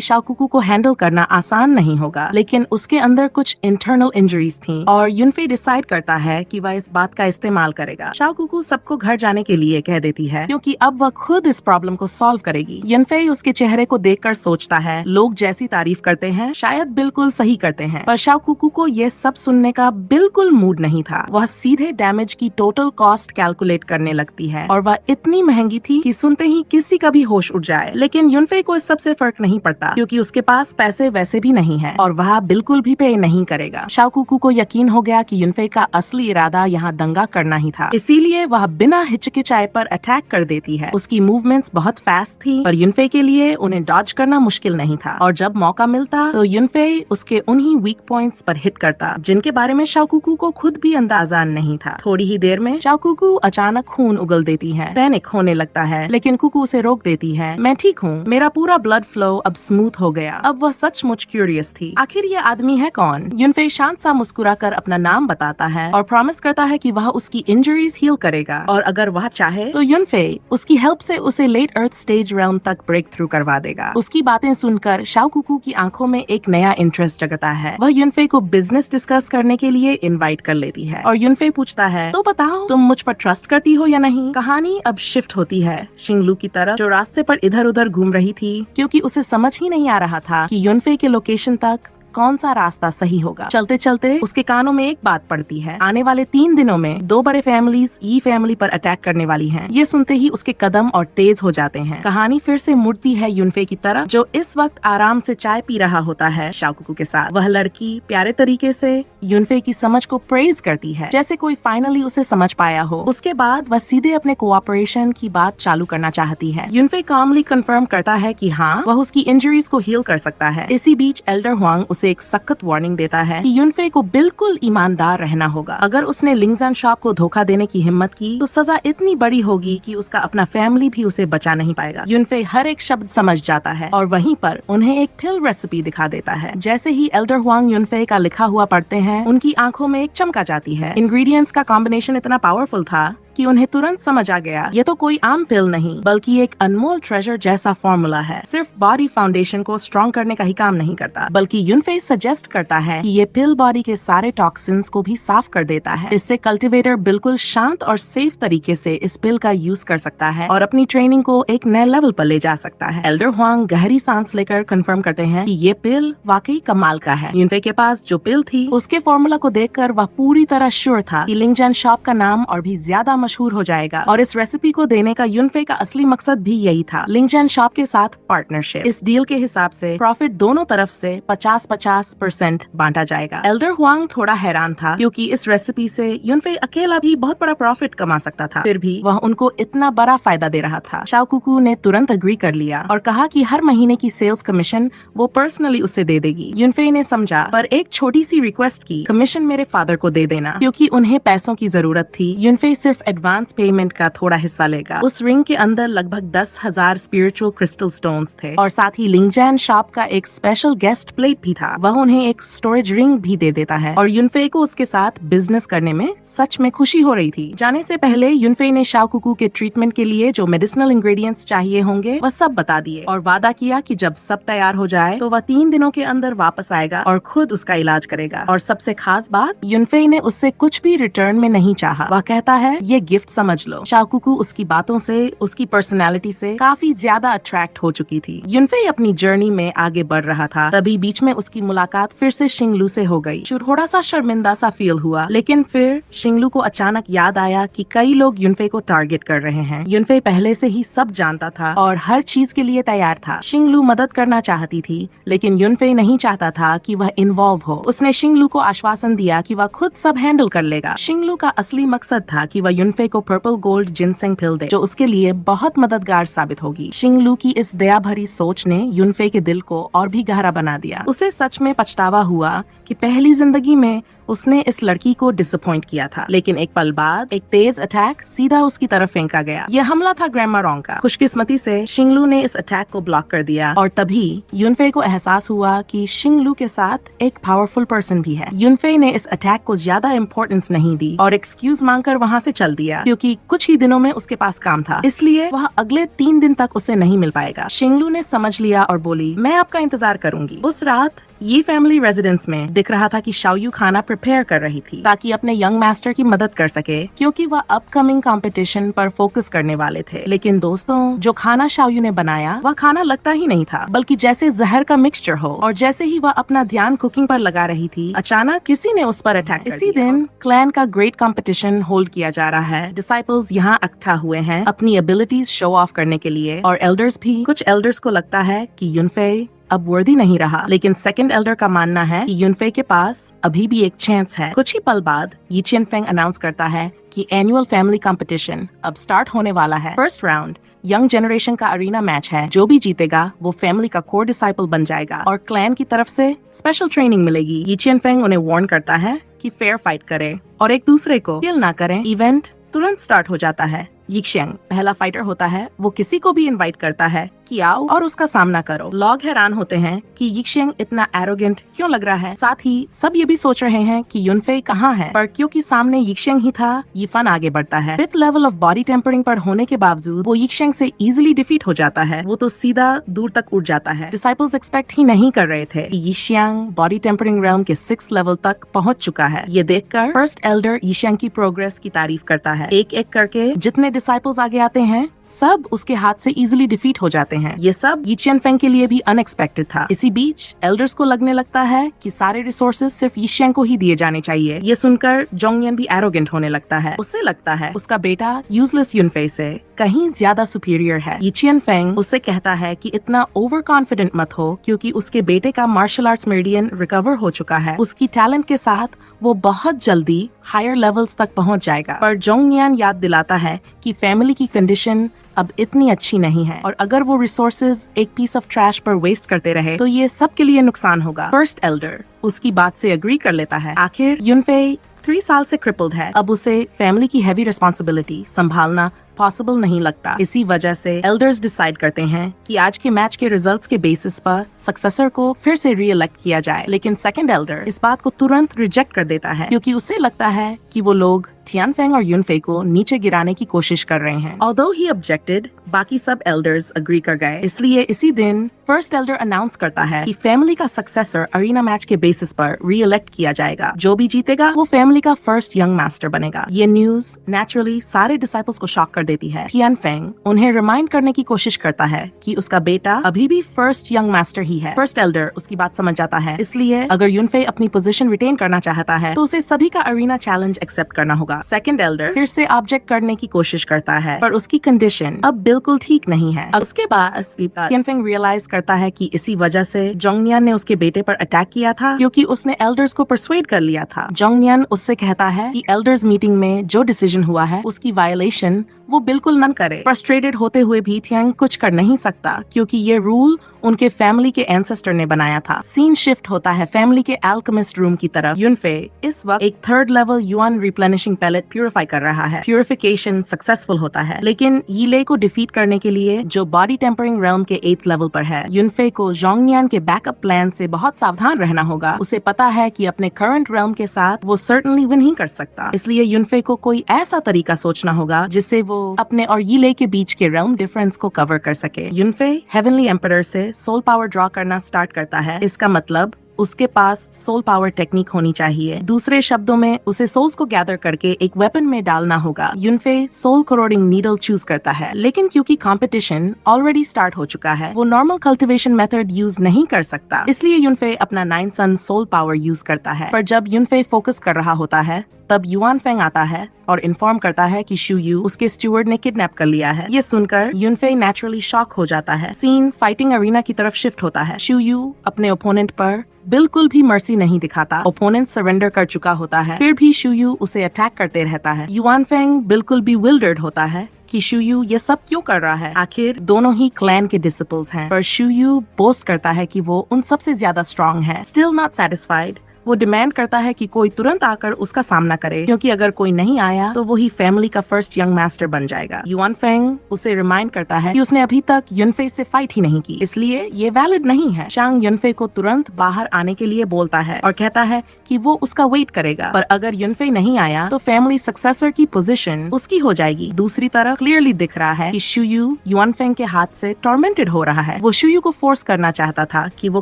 शाओ कुकू को हैंडल करना आसान नहीं होगा, लेकिन उसके अंदर कुछ इंटरनल इंजरीज थी और युनफे डिसाइड करता है कि वह इस बात का इस्तेमाल करेगा। शाओ कुकू सबको घर जाने के लिए कह देती है क्योंकि अब वह खुद इस प्रॉब्लम को सॉल्व करेगी। युनफे उसके चेहरे को देखकर सोचता है, लोग जैसी तारीफ करते हैं शायद बिल्कुल सही करते हैं। पर शाओ कुकू को ये सब सुनने का बिल्कुल मूड नहीं था। वह सीधे डैमेज की टोटल कॉस्ट कैलकुलेट करने लगती है और वह इतनी महंगी थी कि सुनते ही किसी का भी होश उड़ जाए। लेकिन युनफे को इस सब से फर्क नहीं पड़ता क्योंकि उसके पास पैसे वैसे भी नहीं है और वह बिल्कुल भी पे नहीं करेगा। शाओ कुकू को यकीन हो गया कि युनफे का असली इरादा यहाँ दंगा करना ही था, इसीलिए वह बिना हिचकिचाए पर अटैक कर देती है। उसकी मूवमेंट्स बहुत फास्ट थी पर युनफे के लिए उन्हें डॉज करना मुश्किल नहीं था और जब मौका मिलता तो युनफे उसके उन्हीं वीक पॉइंट्स पर हिट करता जिनके बारे में शाओ कुकू को खुद भी अंदाजा नहीं था। थोड़ी ही देर में शाओ कुकू अचानक खून उगल देती है। पैनिक होने लगता है लेकिन कुकू उसे रोक देती है। मैं ठीक हूँ, मेरा पूरा ब्लड फ्लो अब स्मूथ हो गया। अब वह सचमुच क्यूरियस थी, आखिर ये आदमी है कौन। युनफे शांत सा मुस्कुराकर अपना नाम बताता है और प्रॉमिस करता है कि वह उसकी इंजरीज हील करेगा और अगर वह चाहे तो युनफे उसकी हेल्प से उसे लेट अर्थ स्टेज रेल्म तक ब्रेक थ्रू करवा देगा। उसकी बातें सुनकर शाओ कुकू की आंखों में एक नया इंटरेस्ट जगता है। वह युनफे को बिजनेस डिस्कस करने के लिए इनवाइट कर लेती है और युनफे पूछता है, तो बताओ तुम मुझ पर ट्रस्ट करती हो या नहीं। कहानी अब शिफ्ट होती है शिंगलू की तरफ, जो रास्ते पर इधर उधर घूम रही थी क्योंकि उसे समझ ही नहीं आ रहा था कि युनफे के लोकेशन तक कौन सा रास्ता सही होगा। चलते चलते उसके कानों में एक बात पड़ती है, आने वाले 3 दिनों में 2 बड़े फैमिलीज ई फैमिली पर अटैक करने वाली हैं। ये सुनते ही उसके कदम और तेज हो जाते हैं। कहानी फिर से मुड़ती है युनफे की तरफ, जो इस वक्त आराम से चाय पी रहा होता है शाओ कुकू के साथ। वह लड़की प्यारे तरीके से युनफे की समझ को प्रेज करती है जैसे कोई फाइनली उसे समझ पाया हो। उसके बाद वह सीधे अपने कोऑपरेशन की बात चालू करना चाहती है। युनफे कामली कंफर्म करता है कि हाँ, वह उसकी इंजरीज को हील कर सकता है। इसी बीच एल्डर हुआंग उसे एक सख्त वार्निंग देता है कि युनफे को बिल्कुल ईमानदार रहना होगा। अगर उसने लिंगजन शॉप को धोखा देने की हिम्मत की तो सजा इतनी बड़ी होगी कि उसका अपना फैमिली भी उसे बचा नहीं पाएगा। युनफे हर एक शब्द समझ जाता है और वहीं पर उन्हें एक पिल रेसिपी दिखा देता है। जैसे ही एल्डर हुआंग युनफे का लिखा हुआ पढ़ते हैं, उनकी आंखों में एक चमक आ जाती है। इंग्रेडिएंट्स का कॉम्बिनेशन इतना पावरफुल था कि उन्हें तुरंत समझ आ गया, ये तो कोई आम पिल नहीं बल्कि एक अनमोल ट्रेजर जैसा फॉर्मूला है। सिर्फ बॉडी फाउंडेशन को स्ट्रॉन्ग करने का ही काम नहीं करता, बल्कि युनफे सजेस्ट करता है कि ये पिल बॉडी के सारे टॉक्सिन्स को भी साफ कर देता है। इससे कल्टिवेटर बिल्कुल शांत और सेफ तरीके से इस पिल का यूज कर सकता है और अपनी ट्रेनिंग को एक नए लेवल पर ले जा सकता है। एल्डर हुआंग गहरी सांस लेकर कंफर्म करते हैं कि ये पिल वाकई कमाल का है। युनफे के पास जो पिल थी उसके फॉर्मूला को देखकर वह पूरी तरह श्योर था कि लिंगजन शॉप का नाम और भी ज्यादा मशहूर हो जाएगा और इस रेसिपी को देने का युनफे का असली मकसद भी यही था, लिंगजन शॉप के साथ पार्टनरशिप। इस डील के हिसाब से प्रॉफिट दोनों तरफ से 50-50% बांटा जाएगा। एल्डर हुआंग थोड़ा हैरान था क्योंकि इस रेसिपी से युनफे अकेला भी बहुत बड़ा प्रॉफिट कमा सकता था, फिर भी वह उनको इतना बड़ा फायदा दे रहा था। शाओ कुकू ने तुरंत अग्री कर लिया और कहा कि हर महीने की सेल्स कमीशन वो पर्सनली उसे दे देगी। युनफे ने समझा पर एक छोटी सी रिक्वेस्ट की, कमीशन मेरे फादर को दे देना क्योंकि उन्हें पैसों की जरूरत थी। युनफे सिर्फ एडवांस पेमेंट का थोड़ा हिस्सा लेगा। उस रिंग के अंदर लगभग 10,000 स्पिरिचुअल क्रिस्टल स्टोन्स थे और साथ ही लिंगजैन शॉप का एक स्पेशल गेस्ट प्लेट भी था। वह उन्हें एक स्टोरेज रिंग भी दे देता है और युनफे को उसके साथ बिजनेस करने में सच में खुशी हो रही थी। जाने से पहले युनफे ने शाओ कुकू के ट्रीटमेंट के लिए जो मेडिसिनल इंग्रेडिएंट्स चाहिए होंगे वह सब बता दिए और वादा किया कि जब सब तैयार हो जाए तो वह 3 दिनों के अंदर वापस आएगा और खुद उसका इलाज करेगा। और सबसे खास बात, युनफे ने उससे कुछ भी रिटर्न में नहीं चाहा। वह कहता है, ये गिफ्ट समझ लो। शाओ कुकू उसकी बातों से, उसकी पर्सनैलिटी से काफी ज्यादा अट्रैक्ट हो चुकी थी। युनफे अपनी जर्नी में आगे बढ़ रहा था, तभी बीच में उसकी मुलाकात फिर से शिंगलू से हो गई। थोड़ा सा शर्मिंदा सा फील हुआ, लेकिन फिर शिंगलू को अचानक याद आया कि कई लोग युनफे को टारगेट कर रहे हैं। युनफे पहले से ही सब जानता था और हर चीज के लिए तैयार था। शिंगलू मदद करना चाहती थी, लेकिन युनफे नहीं चाहता था कि वह इन्वॉल्व हो। उसने शिंगलू को आश्वासन दिया कि वह खुद सब हैंडल कर लेगा। शिंगलू का असली मकसद था कि वह युनफे को पर्पल गोल्ड जिनसेंग पिल दे, जो उसके लिए बहुत मददगार साबित होगी। शिंगलू की इस दया भरी सोच ने युनफे के दिल को और भी गहरा बना दिया। उसे सच में पछतावा हुआ कि पहली जिंदगी में उसने इस लड़की को डिसअपॉइंट किया था, लेकिन एक पल बाद एक तेज अटैक सीधा उसकी तरफ फेंका गया। यह हमला था ग्रैंडमा रोंग का। खुशकिस्मती से शिंगलू ने इस अटैक को ब्लॉक कर दिया और तभी युनफे को एहसास हुआ कि शिंगलू के साथ एक पावरफुल पर्सन भी है। युनफे ने इस अटैक को ज्यादा इम्पोर्टेंस नहीं दी और एक्सक्यूज मांगकर वहाँ से चल दिया, क्योंकि कुछ ही दिनों में उसके पास काम था, इसलिए वह अगले 3 दिन तक उसे नहीं मिल पाएगा। शिंगलू ने समझ लिया और बोली, मैं आपका इंतजार करूंगी। उस रात ये फैमिली रेजिडेंस में दिख रहा था कि शाओयू खाना प्रिपेयर कर रही थी ताकि अपने यंग मास्टर की मदद कर सके, क्योंकि वह अपकमिंग कंपटीशन पर फोकस करने वाले थे। लेकिन दोस्तों, जो खाना शाओयू ने बनाया वह खाना लगता ही नहीं था, बल्कि जैसे जहर का मिक्सचर हो। और जैसे ही वह अपना ध्यान कुकिंग पर लगा रही थी, अचानक किसी ने उस पर अटैक कर दिया। इसी दिन क्लैन का ग्रेट कंपटीशन होल्ड किया जा रहा है। डिसाइपल्स यहाँ इकट्ठा हुए हैं अपनी एबिलिटीज शो ऑफ करने के लिए, और एल्डर्स भी। कुछ एल्डर्स को लगता है कि युनफे अब वर्दी नहीं रहा, लेकिन सेकंड एल्डर का मानना है कि युनफे के पास अभी भी एक चांस है। कुछ ही पल बाद यी चिनफेंग अनाउंस करता है कि एनुअल फैमिली कंपटीशन अब स्टार्ट होने वाला है। फर्स्ट राउंड यंग जनरेशन का अरीना मैच है। जो भी जीतेगा वो फैमिली का कोर डिसाइपल बन जाएगा और क्लैन की तरफ से स्पेशल ट्रेनिंग मिलेगी। यी चिनफेंग उन्हें वार्न करता है कि फेयर फाइट करें और एक दूसरे को किल ना करें। इवेंट तुरंत स्टार्ट हो जाता है। यिक्शियांग पहला फाइटर होता है। वो किसी को भी इनवाइट करता है कि आओ और उसका सामना करो। लोग हैरान होते हैं कि यिक्शियांग इतना एरोगेंट क्यों लग रहा है। साथ ही सब ये भी सोच रहे हैं कि युनफे कहाँ है, पर क्योंकि सामने यिक्शियांग ही था, ये फन आगे बढ़ता है। 5th level of body tampering पर होने के बावजूद वो यिक्शियांग से इजीली डिफीट हो जाता है। वो तो सीधा दूर तक उड़ जाता है। डिसाइपल्स एक्सपेक्ट ही नहीं कर रहे थे कि यिक्शियांग बॉडी टेम्परिंग रेल्म के 6th लेवल तक पहुंच चुका है। ये देखकर फर्स्ट एल्डर यिक्शियांग की प्रोग्रेस की तारीफ करता है। एक एक करके जितने डिसाइपल्स आगे आते हैं, सब उसके हाथ से इजीली डिफीट हो जाते हैं। ये सब यी चिनफेंग के लिए भी अनएक्सपेक्टेड था। इसी बीच एल्डर्स को लगने लगता है कि सारे रिसोर्सेज सिर्फ यिक्शियांग को ही दिए जाने चाहिए। ये सुनकर जोंगयन भी एरोगेंट होने लगता है। उसे लगता है उसका बेटा यूजलेस युनफे से कहीं ज्यादा सुपीरियर है। यी चिनफेंग उससे कहता है कि इतना ओवर कॉन्फिडेंट मत हो, क्योंकि उसके बेटे का मार्शल आर्ट्स मेरिडियन रिकवर हो चुका है। उसकी टैलेंट के साथ वो बहुत जल्दी हायर लेवल्स तक पहुंच जाएगा। पर जोंगयन याद दिलाता है कि फैमिली की कंडीशन अब इतनी अच्छी नहीं है, और अगर वो रिसोर्सेज एक पीस ऑफ ट्रैश पर वेस्ट करते रहे तो ये सबके लिए नुकसान होगा। फर्स्ट एल्डर उसकी बात से एग्री कर लेता है। आखिर युनफे 3 साल से क्रिपल्ड है। अब उसे फैमिली की हैवी रिस्पॉन्सिबिलिटी संभालना पॉसिबल नहीं लगता। इसी वजह से एल्डर्स डिसाइड करते हैं कि आज के मैच के रिजल्ट्स के बेसिस पर सक्सेसर को फिर से रीइलेक्ट किया जाए। लेकिन सेकंड एल्डर इस बात को तुरंत रिजेक्ट कर देता है, क्योंकि उसे लगता है कि वो लोग टियानफेंग और युनफे को नीचे गिराने की कोशिश कर रहे हैं। Although he objected, बाकी सब एल्डर्स अग्री कर गए। इसलिए इसी दिन फर्स्ट एल्डर अनाउंस करता है कि फैमिली का सक्सेसर अरीना मैच के बेसिस पर रीइलेक्ट किया जाएगा। जो भी जीतेगा वो फैमिली का फर्स्ट यंग मास्टर बनेगा। ये न्यूज नेचुरली सारे डिसाइपल्स को शॉक कर देती है। टियानफेंग उन्हें रिमाइंड करने की कोशिश करता है कि उसका बेटा अभी भी फर्स्ट यंग मास्टर ही है। फर्स्ट एल्डर उसकी बात समझ जाता है, इसलिए अगर युनफे अपनी पोजीशन रिटेन करना चाहता है तो उसे सभी का अरीना चैलेंज एक्सेप्ट करना होगा। सेकंड एल्डर फिर से ऑब्जेक्ट करने की कोशिश करता है, पर उसकी कंडीशन अब बिल्कुल ठीक नहीं है। उसके बाद टियानफेंग रियलाइज करता है कि इसी वजह से जोंगयन ने उसके बेटे पर अटैक किया था, क्योंकि उसने एल्डर्स को परसुएड कर लिया था। जोंगयन उससे कहता है कि एल्डर्स मीटिंग में जो डिसीजन हुआ है उसकी वायलेशन वो बिल्कुल न करे। फ्रस्ट्रेटेड होते हुए भी थियांग कुछ कर नहीं सकता, क्योंकि ये रूल उनके फैमिली के एंसेस्टर ने बनाया था। सीन शिफ्ट होता है फैमिली के अल्केमिस्ट रूम की तरफ। युनफे इस वक्त एक 3rd level Yuan replenishing pellet purify कर रहा है। प्यूरिफिकेशन सक्सेसफुल होता है, लेकिन यीले को डिफीट करने के लिए जो बॉडी टेम्परिंग रेल्म के 8th लेवल पर है, युनफे को जोंगयन के बैकअप प्लान से बहुत सावधान रहना होगा। उसे पता है कि अपने करंट रेल्म के साथ वो सर्टनली विन नहीं कर सकता, इसलिए युनफे को कोई ऐसा तरीका सोचना होगा जिससे वो अपने और यीले के बीच के रेल्म डिफरेंस को कवर कर सके। युनफे हेवनली एम्परर से सोल पावर ड्रॉ करना स्टार्ट करता है। इसका मतलब उसके पास सोल पावर टेक्निक होनी चाहिए। दूसरे शब्दों में उसे सोल्स को गैदर करके एक वेपन में डालना होगा। युनफे सोल करोडिंग नीडल चूज करता है, लेकिन क्योंकि कंपटीशन ऑलरेडी स्टार्ट हो चुका है, वो नॉर्मल कल्टिवेशन मेथड यूज नहीं कर सकता। इसलिए युनफे अपना 9 सन सोल पावर यूज करता है। पर जब युनफे फोकस कर रहा होता है, तब युआनफेंग आता है और इन्फॉर्म करता है कि शू यू उसके स्टूवर्ड ने किडनैप कर लिया है। ये सुनकर युनफे नेचुरली शॉक हो जाता है। सीन फाइटिंग अरीना की तरफ शिफ्ट होता है। शू यू अपने ओपोनेंट पर बिल्कुल भी मर्सी नहीं दिखाता। ओपोनेंट सरेंडर कर चुका होता है, फिर भी शू यू उसे अटैक करते रहता है। युआन फेंग बिल्कुल bewildered होता है कि शू यू ये सब क्यों कर रहा है। आखिर दोनों ही क्लैन के डिसिपल्स हैं, पर शू यू बोस्ट करता है कि वो उन सबसे ज्यादा स्ट्रांग है। स्टिल नॉट सेटिस्फाइड, वो डिमांड करता है कि कोई तुरंत आकर उसका सामना करे, क्योंकि अगर कोई नहीं आया तो वही फैमिली का फर्स्ट यंग मास्टर बन जाएगा। युआन फेंग उसे रिमाइंड करता है कि उसने अभी तक युनफे से फाइट ही नहीं की, इसलिए ये वैलिड नहीं है। शांग युनफे को तुरंत बाहर आने के लिए बोलता है और कहता है कि वो उसका वेट करेगा, पर अगर युनफे नहीं आया तो फैमिली सक्सेसर की पोजीशन उसकी हो जाएगी। दूसरी तरफ क्लियरली दिख रहा है कि शू यू युआन फेंग के हाथ से टॉर्मेंटेड हो रहा है। वो शू यू को फोर्स करना चाहता था कि वो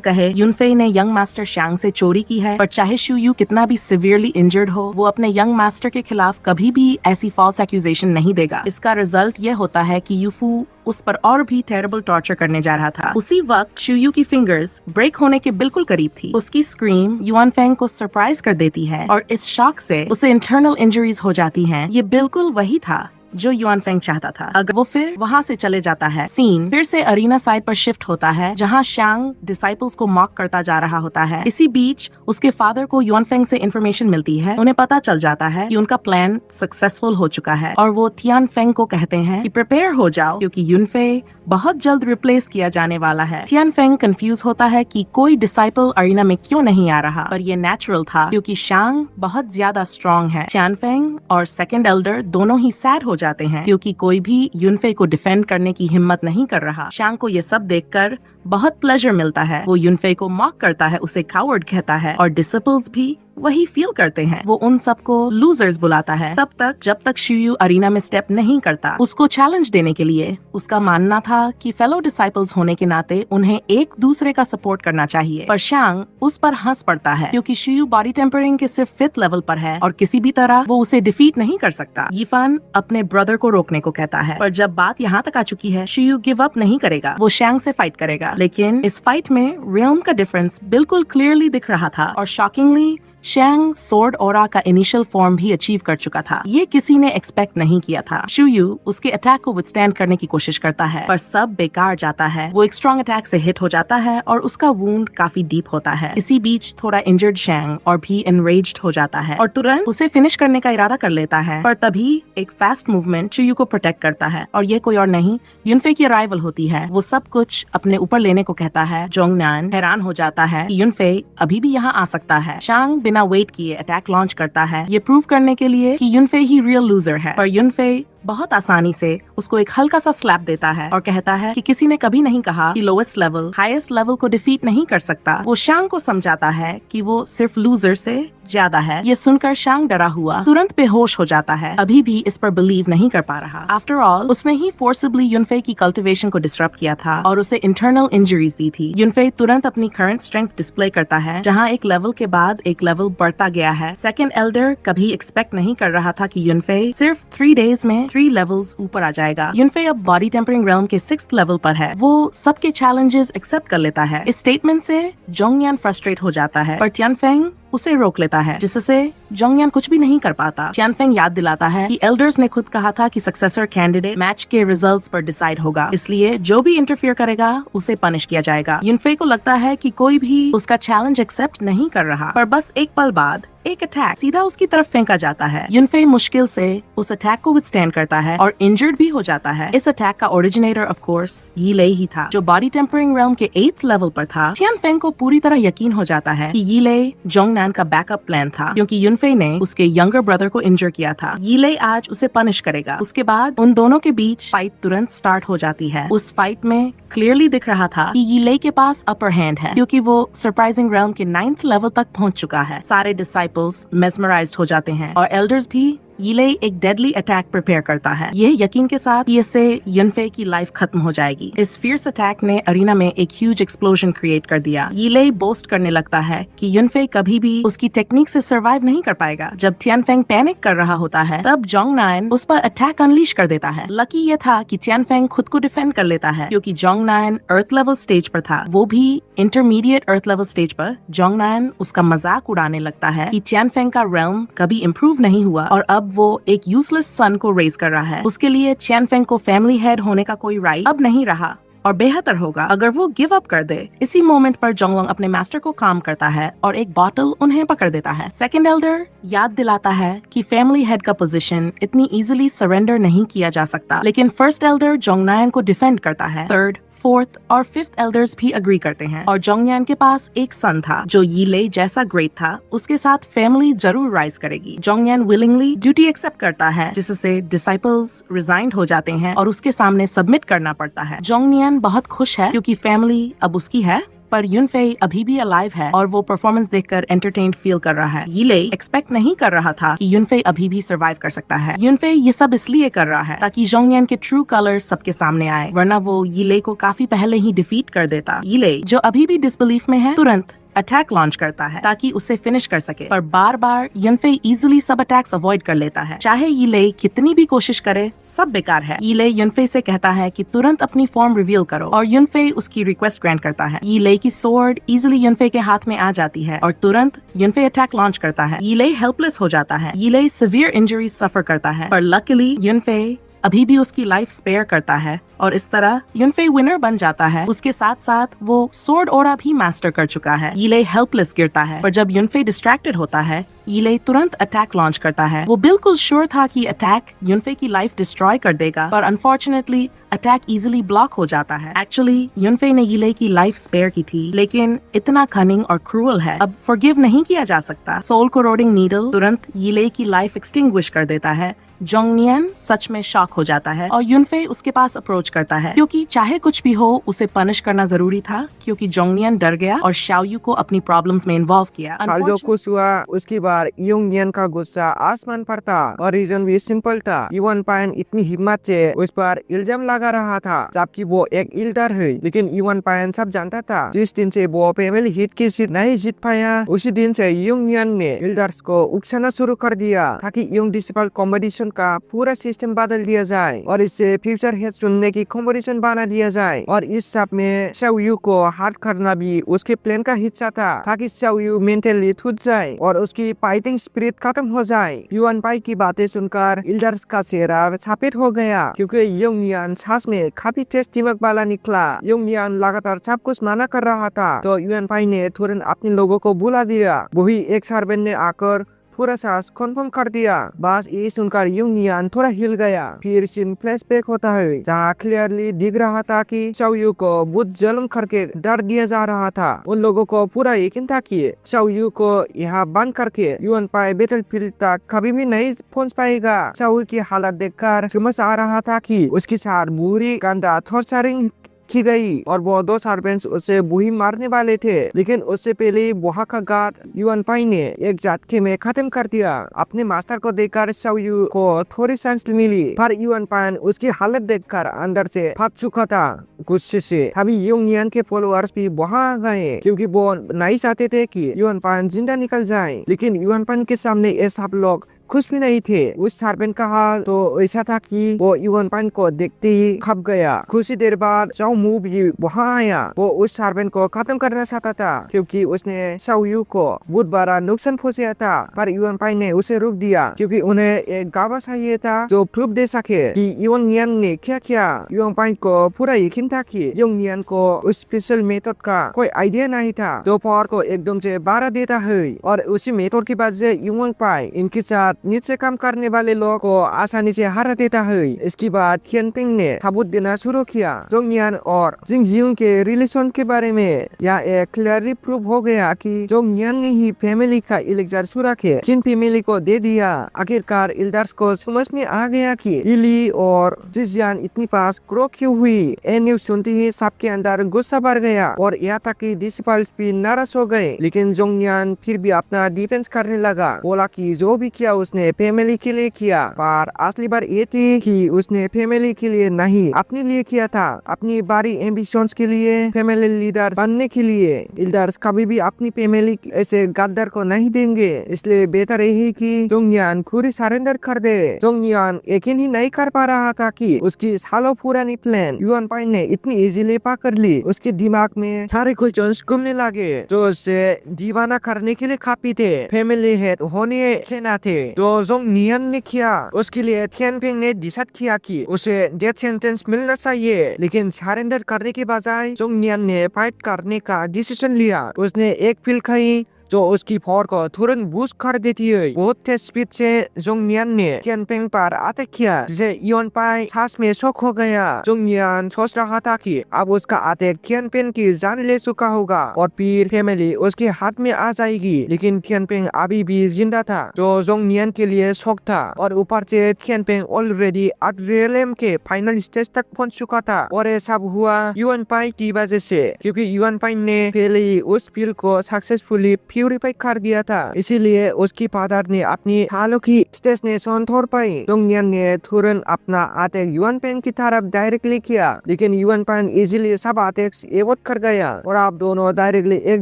कहे युनफे ने यंग मास्टर शांग से चोरी की है, पर चाहे शू यू कितना भी सिवियरली इंजर्ड हो, वो अपने यंग मास्टर के खिलाफ कभी भी ऐसी फॉल्स एक्यूजेशन नहीं देगा। इसका रिजल्ट ये होता है कि यूफू उस पर और भी टेरेबल टॉर्चर करने जा रहा था। उसी वक्त शू यू की फिंगर्स ब्रेक होने के बिल्कुल करीब थी। उसकी स्क्रीम युआन फेंग को सरप्राइज कर देती है और इस शॉक से उसे इंटरनल इंजरीज हो जाती हैं। ये बिल्कुल वही था जो युआन फेंग चाहता था। अगर वो फिर वहाँ से चले जाता है। सीन फिर से अरीना साइड पर शिफ्ट होता है, जहाँ शांग डिसाइपल्स को मॉक करता जा रहा होता है। इसी बीच उसके फादर को युआन फेंग से इंफॉर्मेशन मिलती है। उन्हें पता चल जाता है कि उनका प्लान सक्सेसफुल हो चुका है और वो थियान फेंग को कहते हैं कि प्रिपेयर हो जाओ, क्योंकि युनफे बहुत जल्द रिप्लेस किया जाने वाला है। थियान फेंग कंफ्यूज होता है कि कोई डिसाइपल अरीना में क्यों नहीं आ रहा, पर ये नेचुरल था क्योंकि शांग बहुत ज्यादा स्ट्रॉन्ग है। थियान फेंग और सेकंड एल्डर दोनों ही सैड हो जाते हैं क्योंकि कोई भी युनफे को डिफेंड करने की हिम्मत नहीं कर रहा। शांग को ये सब देखकर बहुत प्लेजर मिलता है। वो युनफे को मॉक करता है, उसे कावर्ड कहता है और डिसिपल्स भी वही फील करते हैं। वो उन सबको लूजर्स बुलाता है तब तक जब तक शू यू अरीना में स्टेप नहीं करता। उसको चैलेंज देने के लिए उसका मानना था कि फेलो डिसाइपल्स होने के नाते उन्हें एक दूसरे का सपोर्ट करना चाहिए, पर शांग उस पर हंस पड़ता है क्योंकि शू यू बॉडी टेम्परिंग के सिर्फ 5th लेवल पर है और किसी भी तरह वो उसे डिफीट नहीं कर सकता। यीफान अपने ब्रदर को रोकने को कहता है, पर जब बात यहाँ तक आ चुकी है शू यू गिव अप नहीं करेगा। वो शांग से फाइट करेगा, लेकिन इस फाइट में रियल्म का डिफरेंस बिल्कुल क्लियरली दिख रहा था और शॉकिंगली शैंग सोर्ड ओरा का इनिशियल फॉर्म भी अचीव कर चुका था। ये किसी ने एक्सपेक्ट नहीं किया था। शू यू उसके अटैक को विथस्टैंड करने की कोशिश करता है, पर सब बेकार जाता है। वो एक स्ट्रॉन्ग अटैक से हिट हो जाता है और उसका वुंड काफी डीप होता है। इसी बीच थोड़ा इंजर्ड शैंग और भी एनरेज्ड हो जाता है और तुरंत उसे फिनिश करने का इरादा कर लेता है, पर तभी एक फास्ट मूवमेंट शू यू को प्रोटेक्ट करता है और ये कोई और नहीं युनफे की अराइवल होती है। वो सब कुछ अपने ऊपर लेने को कहता है। जोंगनान हैरान हो जाता है कि युनफे अभी भी यहाँ आ सकता है। शांग बिना वेट किए अटैक लॉन्च करता है, ये प्रूव करने के लिए कि युनफे ही रियल लूजर है, पर युनफे बहुत आसानी से उसको एक हल्का सा स्लैप देता है और कहता है कि किसी ने कभी नहीं कहा कि लोएस्ट लेवल हाईएस्ट लेवल को डिफीट नहीं कर सकता। वो शांग को समझाता है कि वो सिर्फ लूजर से ज्यादा है। ये सुनकर शांग डरा हुआ तुरंत बेहोश हो जाता है, अभी भी इस पर बिलीव नहीं कर पा रहा। आफ्टर ऑल उसने ही फोर्सिबली युनफे की कल्टिवेशन को डिस्टर्ब किया था और उसे इंटरनल इंजरीज दी थी। युनफे तुरंत अपनी करंट स्ट्रेंथ डिस्प्ले करता है, जहाँ एक लेवल के बाद एक लेवल बढ़ता गया है। सेकंड एल्डर कभी एक्सपेक्ट नहीं कर रहा था कि युनफे सिर्फ 3 डेज में 3 लेवल्स ऊपर आ जाएगा। युनफे अब बॉडी टेम्परिंग रेल्म के 6th लेवल पर है। वो सबके चैलेंजेस एक्सेप्ट कर लेता है। इस स्टेटमेंट से जोंगयान फ्रस्ट्रेट हो जाता है, पर टियानफेंग उसे रोक लेता है, जिससे जोंगयान कुछ भी नहीं कर पाता। टियानफेंग याद दिलाता है कि एल्डर्स ने खुद कहा था कि सक्सेसर कैंडिडेट मैच के रिजल्ट्स पर डिसाइड होगा, इसलिए जो भी इंटरफियर करेगा उसे पनिश किया जाएगा। युनफे को लगता है कि कोई भी उसका चैलेंज एक्सेप्ट नहीं कर रहा, पर बस एक पल बाद एक अटैक सीधा उसकी तरफ फेंका जाता है। युनफे मुश्किल से उस अटैक को विथस्टैंड करता है और इंजर्ड भी हो जाता है। इस अटैक का ओरिजिनेटर ऑफ कोर्स यीले ही था, जो बॉडी टेम्परिंग रेल्म के 8th लेवल पर था। टियानफेंग को पूरी तरह यकीन हो जाता है कि यीले जोंगनान का बैकअप प्लान था, क्योंकि युनफे ने उसके यंगर ब्रदर को इंजर किया था। यीले आज उसे पनिश करेगा। उसके बाद उन दोनों के बीच फाइट तुरंत स्टार्ट हो जाती है। उस फाइट में क्लियरली दिख रहा था कि यीले के पास अपर हैंड है, क्योंकि वो सरप्राइजिंग रेल्म के 9th लेवल तक पहुंच चुका है। सारे डिसाइपल्स मेस्मराइज्ड हो जाते हैं और एल्डर्स भी। यीले एक डेडली अटैक प्रिपेयर करता है, ये यकीन के साथ कि इससे युनफे की लाइफ खत्म हो जाएगी। इस फियर्स अटैक ने अरीना में एक ह्यूज एक्सप्लोजन क्रिएट कर दिया। यीले बोस्ट करने लगता है कि युनफे कभी भी उसकी टेक्निक से सर्वाइव नहीं कर पाएगा। जब टियानफेंग पैनिक कर रहा होता है, तब जोंगनान उस पर अटैक अनलीश कर देता है। लकी ये था कि टियानफेंग खुद को डिफेंड कर लेता है, क्योंकि जोंगनान अर्थ लेवल स्टेज पर था, वो भी इंटरमीडिएट अर्थ लेवल स्टेज पर। जोंगनान उसका मजाक उड़ाने लगता है कि टियानफेंग का रेल्म कभी इम्प्रूव नहीं हुआ और अब अब वो एक यूजलेस सन को रेज कर रहा है। उसके लिए चैन फेंग को फैमिली हेड होने का कोई राइट अब नहीं रहा और बेहतर होगा अगर वो गिव अप कर दे। इसी मोमेंट पर जोंगलोंग अपने मास्टर को काम करता है और एक बॉटल उन्हें पकड़ देता है। सेकंड एल्डर याद दिलाता है कि फैमिली हेड का पोजीशन इतनी इजीली सरेंडर नहीं किया जा सकता, लेकिन फर्स्ट एल्डर जोंगनायन को डिफेंड करता है। थर्ड, फोर्थ और फिफ्थ एल्डर्स भी अग्री करते हैं और जोंगयान के पास एक सन था जो यीले जैसा ग्रेट था। उसके साथ फैमिली जरूर राइज करेगी। जोंगयान विलिंगली ड्यूटी एक्सेप्ट करता है, जिससे डिसाइपल्स रिजाइंड हो जाते हैं और उसके सामने सबमिट करना पड़ता है। जोंगयान बहुत खुश है क्योंकि फैमिली अब उसकी है, पर युनफे अभी भी अलाइव है और वो परफॉर्मेंस देखकर एंटरटेन्ड फील कर रहा है। यीले एक्सपेक्ट नहीं कर रहा था कि युनफे अभी भी सर्वाइव कर सकता है। युनफे ये सब इसलिए कर रहा है ताकि जोंगयान के ट्रू कलर्स सबके सामने आए, वरना वो यीले को काफी पहले ही डिफीट कर देता। यीले जो अभी भी डिसबिलीफ में है तुरंत अटैक लॉन्च करता है ताकि उसे फिनिश कर सके, पर बार बार युनफे इजीली सब अटैक्स अवॉइड कर लेता है। चाहे यीले कितनी भी कोशिश करे, सब बेकार है। यीले युनफे से कहता है कि तुरंत अपनी फॉर्म रिवील करो और युनफे उसकी रिक्वेस्ट ग्रांट करता है। यीले की स्वॉर्ड इजीली युनफे के हाथ में आ जाती है और तुरंत युनफे अटैक लॉन्च करता है। यीले हेल्पलेस हो जाता है। यीले सिवियर इंजरी सफर करता है, पर लकीली युनफे अभी भी उसकी लाइफ स्पेयर करता है और इस तरह युनफे विनर बन जाता है। उसके साथ साथ वो सोर्ड ओरा भी मास्टर कर चुका है। यीले हेल्पलेस गिरता है, पर जब युनफे डिस्ट्रैक्टेड होता है, यीले तुरंत अटैक लॉन्च करता है। वो बिल्कुल श्योर था कि अटैक युनफे की लाइफ डिस्ट्रॉय कर देगा, पर अनफॉर्चुनेटली अटैक इजीली ब्लॉक हो जाता है। एक्चुअली युनफे ने यीले की लाइफ स्पेयर की थी, लेकिन इतना कनिंग और क्रूअल है, अब फॉरगिव नहीं किया जा सकता। सोल कोरोडिंग नीडल तुरंत यीले की लाइफ एक्सटिंग्विश कर देता है। जोंगनियन सच में शॉक हो जाता है और युनफे उसके पास अप्रोच करता है, क्योंकि चाहे कुछ भी हो उसे पनिश करना जरूरी था, क्योंकि जोंगनियन डर गया और शाओयू को अपनी प्रॉब्लम्स में इन्वॉल्व किया। हाल जो कुछ हुआ उसके बाद युंगनियन का गुस्सा आसमान पर था और रीजन भी सिंपल था। युआन पायन इतनी हिम्मत से उस पर इल्जाम लगा रहा था, जबकि वो एक इल्डर है। लेकिन युआन पायन सब जानता था, जिस दिन से वो फैमिली हिट की सीट नहीं जीत पाया, उसी दिन से युंगनियन ने इल्डर्स को उकसाना शुरू कर दिया ताकि यंग डिसिपल कॉम्पिटिशन का पूरा सिस्टम बदल दिया जाए और इससे फ्यूचर हेड चुनने की कॉम्पिटिशन बना दिया जाए। और इस सब में शाओयू को हार्ड करना भी उसके प्लान का हिस्सा था, ताकि शाओयू मेंटली टूट जाए और उसकी फाइटिंग स्पिरिट खत्म हो जाए। युआन पाई की बातें सुनकर इल्डर्स का चेहरा सफेद हो गया, क्योंकि युंगनियन सच में काफी तेज दिमाग वाला निकला। युंगनियन लगातार सब कुछ मना कर रहा था, तो युआन पाई ने तुरंत अपने लोगों को बुला दिया। वही एक सर्वेंट ने आकर पूरा सास कन्फर्म कर दिया। बस ये सुनकर युंगनियन थोड़ा हिल गया। फिर सीन फ्लैशबैक होता है, जहाँ क्लियरली दिख रहा था कि शाओयू को बुद्ध जन्म करके डर दिया जा रहा था। उन लोगों को पूरा यकीन था कि शाओयू को यहाँ बंद करके युआन पाई बैटलफील्ड तक कभी भी नहीं पहुंच पाएगा। शाओयू की हालत देखकर समझ आ रहा था कि उसके साथ बुरी गंदा टॉर्चरिंग की गई और वो दो सर्वेंट्स उसे वही मारने वाले थे। लेकिन उससे पहले वहाँ का गार्ड युआन पाई ने एक झटके में खत्म कर दिया। अपने मास्टर को देखकर शाओयू को थोड़ी सांस मिली, पर युआन पाई उसकी हालत देखकर अंदर से फट चुका था गुस्से से। तभी युंगनियन के फॉलोअर्स भी वहाँ आ गए, क्योंकि वो नहीं चाहते थे कि युआन पाई जिंदा निकल जाए। लेकिन युआन पाई के सामने ये सब लोग खुश भी नहीं थे। उस सर्वेंट का हाल तो ऐसा था कि वो युआन पाई को देखते ही खप गया। कुछ ही देर बाद चाओ मू भी वहाँ आया। वो उस सर्वेंट को खत्म करना चाहता था, क्योंकि उसने शाओयू को बहुत बड़ा नुकसान पहुंचाया था, पर युआन पाई ने उसे रोक दिया, क्योंकि उन्हें एक गवाह चाहिए था जो प्रूफ दे सके कि युंगनियन ने क्या किया। युआन पाई को पूरा यकीन था कि युंगनियन को उस स्पेशल मेथड का कोई आइडिया नहीं था जो पावर को एकदम से बढ़ा देता है, और उसी मेथड की वजह से युआन पाई इनके साथ नीचे काम करने वाले लोगों को आसानी से हरा देता है। इसके बाद थियनपिंग ने सबूत देना शुरू किया जोंगनियन और जिंगजियांग के रिलेशन के बारे में। यह एक क्लियरली प्रूव हो गया कि जोंगनियन ने ही फैमिली का इलेक्टर चुरा के किन फैमिली को दे दिया। आखिरकार इल्डर्स को समझ में आ गया कि इली और जिंगजियांग इतनी पास ग्रो क्यों हुई। ये न्यूज सुनते ही सबके अंदर गुस्सा बढ़ गया और यहाँ तक कि डिसिपल्स भी नाराज हो गए। लेकिन जोंगनियन फिर भी अपना डिफेंस करने लगा, बोला कि जो भी किया उसने फैमिली के लिए किया, पर असली बात ये थी कि उसने फैमिली के लिए नहीं अपने लिए किया था, अपनी बड़ी एम्बिशंस के लिए, फैमिली लीडर बनने के लिए। इल्डर्स कभी भी अपनी फैमिली ऐसे गद्दार को नहीं देंगे, इसलिए बेहतर यही कि जोंगनियन खुद सरेंडर कर दे। जोंगनियन यकीन ही नहीं कर पा रहा था कि उसकी सालों पुरानी प्लान युआन पाई ने इतनी इजीली पकड़ ली। उसके दिमाग में सारे क्वेश्चंस घूमने लगे जो उसे दीवाना करने के लिए काफी थे। फैमिली हेड होने के नाते तो जोंग नियन ने किया। उसके लिए थियनफिंग ने डिसाइड किया कि उसे डेथ सेंटेंस मिलना चाहिए, लेकिन सरेंडर करने के बजाय जोंग नियन ने फाइट करने का डिसीजन लिया। उसने एक पिल खाई जो उसकी पावर को तुरंत बूस्ट कर देती है। बहुत तेज स्पीड से जोंग नियन ने थियनफिंग पर अटैक किया, जिसे युआन पाई सांस में शॉक हो गया। जोंग नियन सोच रहा था कि अब उसका अटैक थियनफिंग की जान ले चुका होगा और फिर फैमिली उसके हाथ में आ जाएगी, लेकिन थियनफिंग अभी भी जिंदा था, जो जोंग नियन के लिए शौक था। और ऊपर से थियनफिंग ऑलरेडी रियलम के फाइनल स्टेज तक पहुंच चुका था। और ये सब हुआ युआन पाई की वजह से, क्योंकि युआन पाई ने पहले ही उस फील्ड को सक्सेसफुली प्यूरिफाई कर दिया था। इसीलिए उसकी फादर ने अपनी हालों की स्टेशनेशन तोड़ पाई। जोंग नियन ने तुरंत अपना अटैक युआन पाई की तरफ डायरेक्टली किया, लेकिन युआन पाई इजीली सब अटैक्स एवॉइड कर गया और आप दोनों डायरेक्टली एक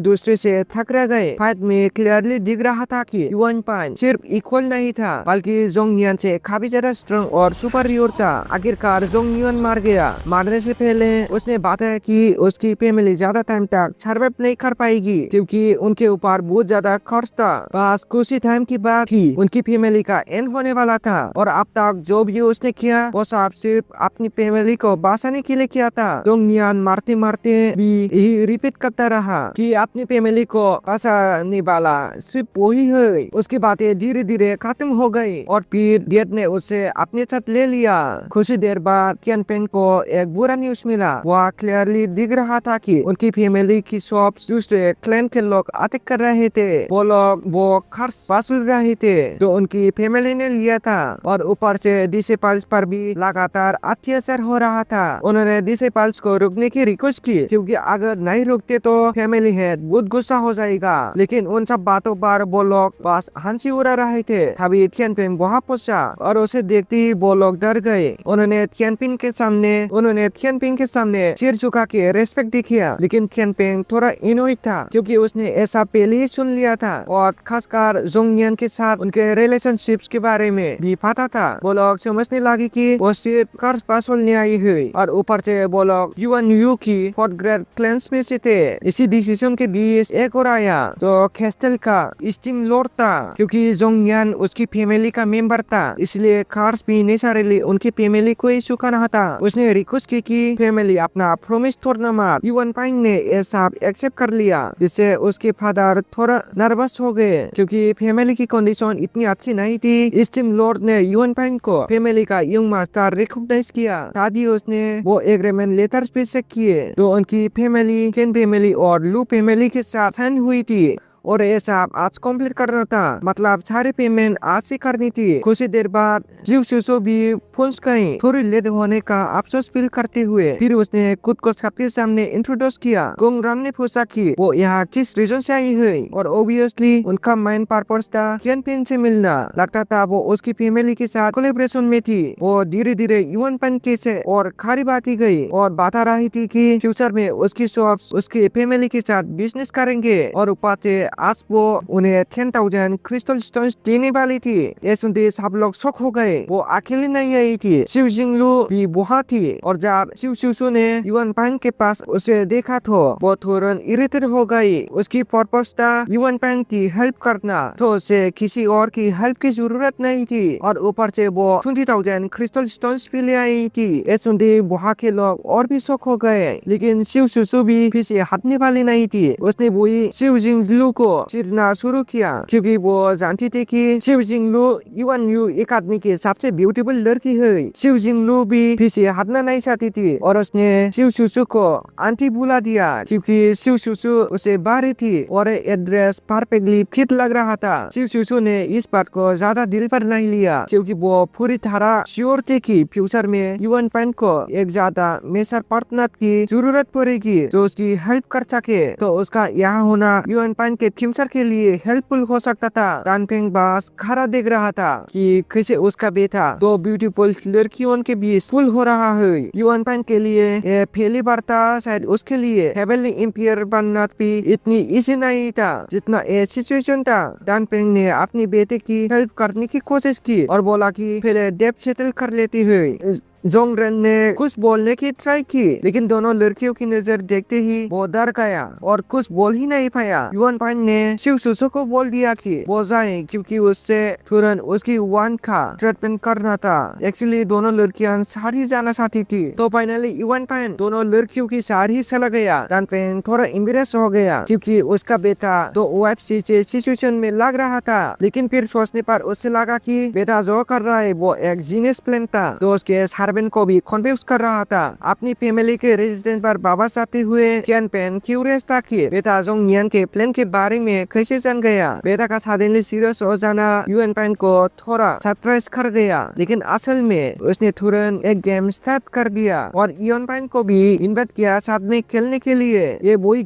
दूसरे से टकरा गए। फाइट में क्लियरली दिख रहा था कि युआन पाई सिर्फ इक्वल नहीं था, बल्कि जोंग नियन से काफी ज्यादा स्ट्रॉन्ग और सुपरियर था। आखिरकार जोंग नियन मार गया। मारने से पहले उसने बताया कि उसकी फैमिली ज्यादा टाइम तक सर्वाइव नहीं कर पाएगी, क्योंकि उनके ऊपर बहुत ज्यादा खर्च था। बस कुछ ही टाइम की बात ही उनकी फैमिली का एंड होने वाला था। और अब तक जो भी उसने किया वो सब सिर्फ अपनी फैमिली को बचाने के लिए किया था। जोंग नियन मारते मारते भी यही रिपीट करता रहा कि अपनी फैमिली को बचाने वाला सिर्फ वही है। उसकी बातें धीरे धीरे खत्म हो गई और फिर डेथ ने उसे अपने साथ ले लिया। कुछ देर बाद थियनफिंग को एक बुरा न्यूज मिला। वह क्लियरली दिख रहा था कि उनकी फैमिली की सब दूसरे क्लैन के लोग अटैक कर रहे थे। वो लोग वो खर्च वसूल रहे थे जो उनकी फैमिली ने लिया था, और ऊपर से डिसेबल्स पर भी लगातार अत्याचार हो रहा था। उन्होंने डिसेबल्स को रोकने की रिक्वेस्ट की, क्योंकि अगर नहीं रोकते तो फैमिली हेड बहुत गुस्सा हो जाएगा। लेकिन उन सब बातों पर वो लोग बस हंसी उड़ा रहे थे। तभी थियनफिंग वहां पहुंचा और उसे देखते ही वो लोग डर गए। उन्होंने थियनफिंग के सामने सिर झुका के रेस्पेक्ट दिखाया, लेकिन थियनफिंग थोड़ा इनोइड था, क्योंकि उसने ऐसा पहले ही सुन लिया था और खासकर जोंग नियन के साथ उनके रिलेशनशिप्स के बारे में भी पता था। वो लोग समझने लगे कि वो सिर्फ कर्ज वसूलने आई है, और ऊपर से वो लोग युआन यू की 4th ग्रेड क्लैंस में से थे। इसी डिसीजन के बीच एक और आया जो कैस्टल का स्टीम लॉर्ड था। क्योंकि जोंग नियन उसकी फैमिली का मेंबर था, इसलिए कर्ज भी नेचुरली उनकी फैमिली को ही चुकाना था। उसने रिक्वेस्ट की कि फैमिली अपना प्रॉमिस तोड़ना मत। युआन पाई ने ये सब एक्सेप्ट कर लिया, जिससे उसके फादर थोड़ा नर्वस हो गए, क्योंकि फैमिली की कंडीशन इतनी अच्छी नहीं थी। स्टीम लॉर्ड ने युआन पाई को फैमिली का यंग मास्टर रिकॉग्नाइज किया। साथ ही उसने वो एग्रीमेंट लेटर्स भी चेक किए जो उनकी फैमिली, केन फैमिली और लू फैमिली के साथ साइन हुई थी। और ये सब आज कंप्लीट करना था, मतलब सारी पेमेंट आज ही करनी थी। कुछ ही देर बाद जिउ सुसो भी पहुंच गई, थोड़ी लेट होने का अफसोस फील करते हुए। फिर उसने खुद को सबके सामने इंट्रोड्यूस किया। गोंग रन ने पूछा कि वो यहाँ किस रीजन से आई है, और ऑब्वियसली उनका मेन पर्पस था थियनफिंग से मिलना। लगता था वो उसकी फैमिली के साथ कोलैबोरेशन में थी। वो धीरे धीरे युआन पाई से और करीब आती गई और बता रही थी कि फ्यूचर में उसकी शॉप्स उसकी फैमिली के साथ बिजनेस करेंगे, और ऊपर से आज वो उन्हें 10,000 क्रिस्टल स्टोन्स देने वाली थी। ये सुनते सब लोग शॉक हो गए। वो अकेली नहीं आई थी, शिव जिंगलू भी वहाँ थी। और जब शिव सुसु ने युआन पाई के पास उसे देखा तो वो तुरंत इरिटेट हो गई। उसकी पर्पस था युआन पाई की हेल्प करना, तो उसे किसी और की हेल्प की जरूरत नहीं थी। और ऊपर से वो 20,000 क्रिस्टल स्टोन्स भी ले आई थी। ये सुनते वहाँ के लोग और भी शॉक हो गए, लेकिन शिव सुसु भी पीछे हटने वाली नहीं थी। उसने वही शिव जिंगलू को चिढ़ना शुरू किया, क्योंकि वो जानती थी कि शिव जिंगलू युआन यू एकेडमी की सबसे ब्यूटीफुल लड़की है। शिव जिंगलू भी पीछे हटना नहीं चाहती थी, और उसने शिव सुसु को आंटी बुला दिया, क्योंकि शिव सुसु उसे बारी थी और एड्रेस परफेक्टली फिट लग रहा था। शिव सुसु ने इस बात को ज्यादा दिल पर नहीं लिया, क्योंकि वो पूरी तरह श्योर थे कि फ्यूचर में युआन पाई को एक ज्यादा मेजर पार्टनर की जरूरत पड़ेगी जो उसकी हेल्प कर सके। तो उसका यहाँ होना युआन पाई के फ्यूचर के लिए हेल्पफुल हो सकता था। टानफिंग बस खड़ा देख रहा था कि कैसे उसका बेटा दो ब्यूटीफुल लड़कियों के बीच फुल हो रहा है। युआन पाई के लिए ये पहली बार था, शायद उसके लिए हेवनली एम्पायर बनना भी इतनी इजी नहीं था जितना ये सिचुएशन था। टानफिंग ने अपनी बेटे की हेल्प करने की कोशिश की और बोला कि पहले डेब्ट सेटल कर लेती है। जोंगरेन ने कुछ बोलने की ट्राई की, लेकिन दोनों लड़कियों की नजर देखते ही वो डर गया और कुछ बोल ही नहीं पाया। युआन पाइन ने शिव सुसु को बोल दिया कि वो जाए, क्योंकि उससे तुरंत उसकी वान का ट्रीटमेंट करना था। एक्चुअली दोनों लड़कियां सारी जाना चाहती थी, तो फाइनली युआन पाइन दोनों लड़कियों की सारी चला गया। डान पेन थोड़ा एम्बेरस हो गया क्योंकि उसका बेटा तो OFC से सिचुएशन में लग रहा था, लेकिन फिर सोचने पर उससे लगा कि बेटा जो कर रहा है वो एक जीनियस प्लान था, तो उसके सर्वेंट को भी कन्फ्यूज कर रहा था। अपनी फैमिली के रेजिडेंस पर वापस आते हुए कियान पेन क्यूरियस था कि बेटा जोंग नियन के प्लान के बारे में कैसे जान गया। बेटा का सडनली सीरियस हो जाना युआन पेन को थोड़ा सरप्राइज कर गया, लेकिन असल में उसने तुरंत एक गेम स्टार्ट कर दिया और युआन पेन को भी इन्वाइट किया साथ में खेलने के लिए। ये वही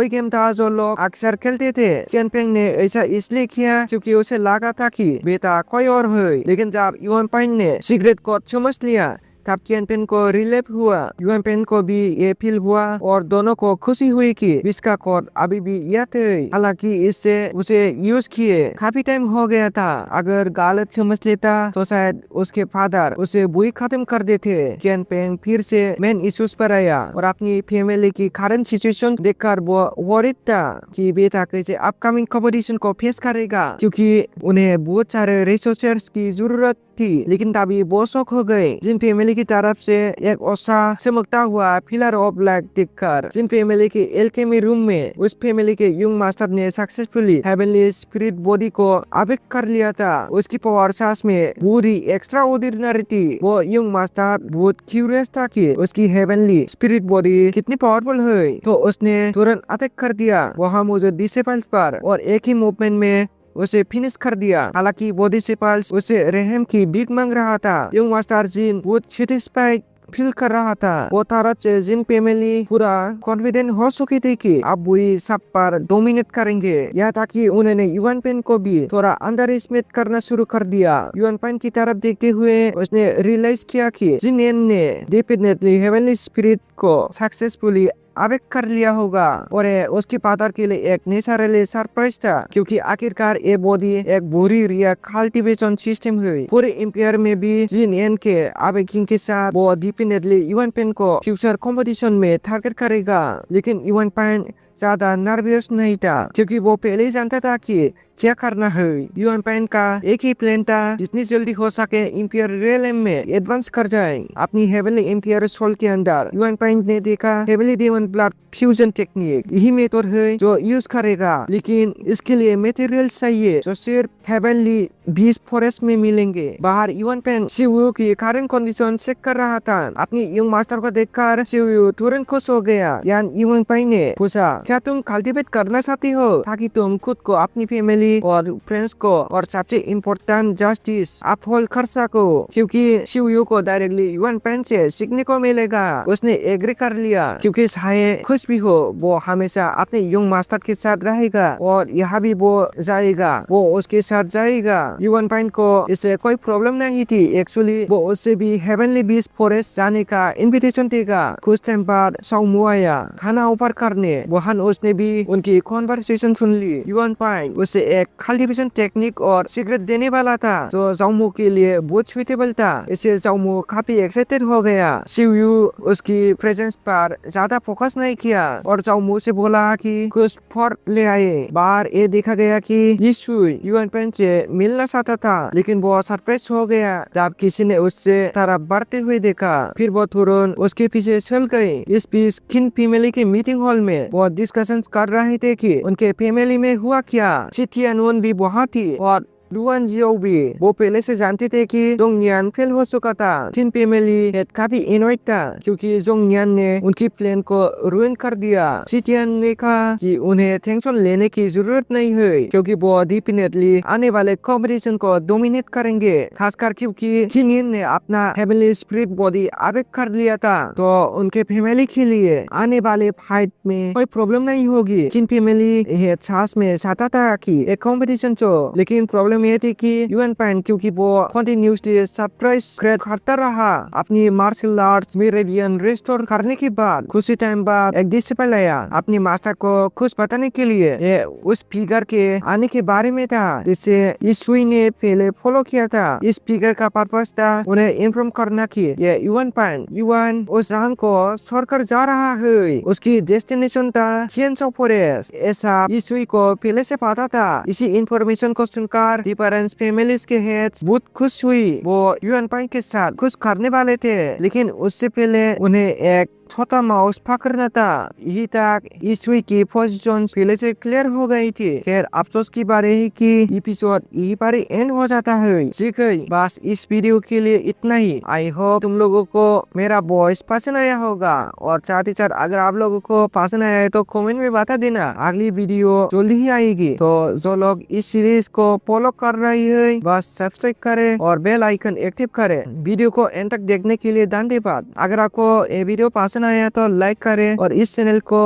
गेम था जो लोग अक्सर खेलते थे। कियान पेन ने ऐसा इसलिए किया क्योंकि उसे लगा था कि बेटा कोई और है, लेकिन जब युआन पेन ने सिगरेट को समझ लिया तब कियान पेन को रिलीफ हुआ। युआन पेन को भी ये फील हुआ और दोनों को खुशी हुई कि इसका कोड अभी भी याद है। हालांकि इससे उसे यूज किए काफी टाइम हो गया था। अगर गलत समझ लेता तो शायद उसके फादर उसे बुई खत्म कर देते। कियान पेन फिर से मेन इश्यूज पर आया और अपनी फैमिली की करंट सिचुएशन देखकर वो वरिड था कि बेटा कैसे अपकमिंग कंपटीशन को फेस करेगा, क्योंकि उन्हें बहुत सारे रिसोर्सेस की जरूरत थी। लेकिन तभी वो शौक हो गए जिन फैमिली की तरफ से एक ओसा चमकता हुआ पिलर ऑफ लाइट देखकर। जिन फैमिली के एल्केमी रूम में उस फैमिली के यंग मास्टर ने सक्सेसफुली हेवनली स्पिरिट बॉडी को अवेक कर लिया था। उसकी पावर सांस में पूरी एक्स्ट्रा ऑर्डिनरी थी। वो यंग मास्टर बहुत क्यूरियस था कि उसकी हेवनली स्पिरिट बॉडी कितनी पावरफुल है, तो उसने तुरंत अटैक कर दिया वहाँ मौजूद डिसेबल्स पर और एक ही मूवमेंट में उसे फिनिश कर दिया। हालांकि वो डिसेबल्स उसे रहम की भीख मांग रहा था। यंग मास्टर जिन बहुत सैटिस्फाइड फील कर रहा था। वो तरफ से जिन फैमिली पूरा कॉन्फिडेंट हो चुकी थी कि अब वही सब पर डोमिनेट करेंगे, यहाँ तक कि उन्होंने युआन पेन को भी थोड़ा अंडर एस्टिमेट करना शुरू कर दिया। युआन पेन की तरफ देखते हुए उसने रियलाइज किया कि जिन ने डेफिनेटली हेवनली स्पिरिट को सक्सेसफुली अवेक कर लिया होगा और उसके फादर के लिए एक नेचुरली सरप्राइज था, क्योंकि आखिरकार ये बॉडी एक बुरी रिया कल्टीवेशन सिस्टम है। पूरे एम्पायर में भी जिन एन के अवेकिंग के साथ वो डेफिनेटली युआन पेन को फ्यूचर कंपटीशन में टारगेट करेगा। लेकिन युआन पेन ज्यादा नर्वस नहीं था, क्योंकि वो पहले ही जानता था कि क्या करना है। युआन पेन का एक ही प्लान था, जितनी जल्दी हो सके एम्पायर रियलम में एडवांस कर जाए। अपनी हेवनली एम्पायर सोल के अंदर युआन पेन ने देखा heavenly demon blood fusion technique यही मेथड है जो यूज करेगा, लेकिन इसके लिए मटेरियल चाहिए जो सिर्फ हेवनली बीस फॉरेस्ट में मिलेंगे। बाहर युआन पेन शिवयू की करंट कंडीशन चेक कर रहा था। अपनी यंग मास्टर को देखकर शिवयू तुरंत खुश हो गया। युआन पेन ने पूछा, क्या तुम कल्टीवेट करना चाहती हो ताकि तुम खुद को, अपनी फैमिली और फ्रेंड्स को और सबसे इम्पोर्टेंट जस्टिस अपहोल्ड कर सको, क्योंकि शिवयू को डायरेक्टली युआन पेन से सीखने को मिलेगा। उसने एग्री कर लिया, क्योंकि चाहे कुछ भी हो वो हमेशा अपने यंग मास्टर के साथ रहेगा और यहाँ भी वो जाएगा, वो उसके साथ जाएगा। युआन पेन को इससे कोई प्रॉब्लम नहीं थी। एक्चुअली वो उससे भी हेवनली बीच फॉरेस्ट जाने का इन्विटेशन देगा। कुछ टाइम बाद साउमू आया खाना ऑफर करने। वहाँ उसने भी उनकी कॉन्वर्सेशन सुन ली। युआन पेन उसे एक कल्टीवेशन टेक्निक और सीक्रेट देने वाला था जो जाओमू के लिए बहुत सुइटेबल था। इससे जाओमू काफी एक्साइटेड हो गया। शिवयू उसकी प्रेजेंस पर ज्यादा फोकस नहीं किया और जाओमू से बोला कि कुछ फॉर ले आए। बाहर ये देखा गया कि यीशुई युआन पेन से मिलना चाहता था, लेकिन वो सरप्राइज हो गया जब किसी ने उससे तरफ बढ़ते हुए देखा। फिर वो तुरंत उसके पीछे चल गए। इस बीच किन फैमिली के मीटिंग हॉल में वो डिस्कशन कर रहे थे कि उनके फैमिली में हुआ क्या। चिथियानवन भी वहाँ थी और लुआन जियो भी। वो पहले से जानते थे कि जोंगनियन फेल हो चुका था। तीन फैमिली हेड काफी इनोइड था, क्योंकि जोंगनियन ने उनकी प्लान को रुइन कर दिया। चिथियान ने कहा कि उन्हें टेंशन लेने की जरूरत नहीं है, क्योंकि वो डेफिनेटली आने वाले कॉम्पिटिशन को डोमिनेट करेंगे, खासकर क्योंकि किनियन ने अपना हेवनली स्पिरिट बॉडी अवेक कर लिया था। तो उनके फैमिली के लिए आने वाले फाइट में कोई प्रॉब्लम नहीं होगी। किन फैमिली ये सास में चाहता था कि एक कॉम्पिटिशन चो, लेकिन प्रॉब्लम प्रॉब्लम ये थी कि युआन पाइन क्योंकि वो कंटिन्यूसली सरप्राइज क्रिएट करता रहा अपनी मार्शल आर्ट्स मेरिडियन रिस्टोर करने के बाद कुछ टाइम बाद एक डिसिपल आया अपनी मास्टर को खुश बताने के लिए। ये उस फिगर के आने के बारे में था जिसे इसुई ने पहले फॉलो किया था। इस फिगर का पर्पस था उन्हें इन्फॉर्म करना कि ये युआन उस रंग को छोड़कर जा रहा है। उसकी डेस्टिनेशन था खिएनसाओ फॉरेस्ट। ऐसा इसुई को पहले से पता था। इसी इंफॉर्मेशन को सुनकर डिफरेंट फैमिलीज के हेड्स बहुत खुश हुई। वो युआन पाइन के साथ खुश करने वाले थे लेकिन उससे पहले उन्हें एक छोटा माउस पकड़ना था। यही तक इसुई की पोजीशन पहले से क्लियर हो गई थी। खैर अफसोस की बात है कि एपिसोड यही पर एंड हो जाता है। ठीक है, बस इस वीडियो के लिए इतना ही। आई होप तुम लोगों को मेरा वॉइस पसंद आया होगा और साथ ही साथ अगर आप लोगों को पसंद आया है तो कमेंट में बता देना। अगली वीडियो जल्दी ही आएगी। तो जो लोग इस सीरीज को फॉलो कर रही है बस सब्सक्राइब करे और बेल आइकन एक्टिव करे। वीडियो को एंड तक देखने के लिए धन्यवाद। अगर आपको ये वीडियो पसंद आया तो लाइक करें और इस चैनल को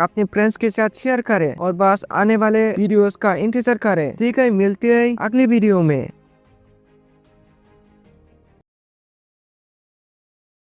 अपने फ्रेंड्स के साथ शेयर करें और बस आने वाले वीडियोस का इंतजार करें। ठीक है, मिलते हैं अगली वीडियो में।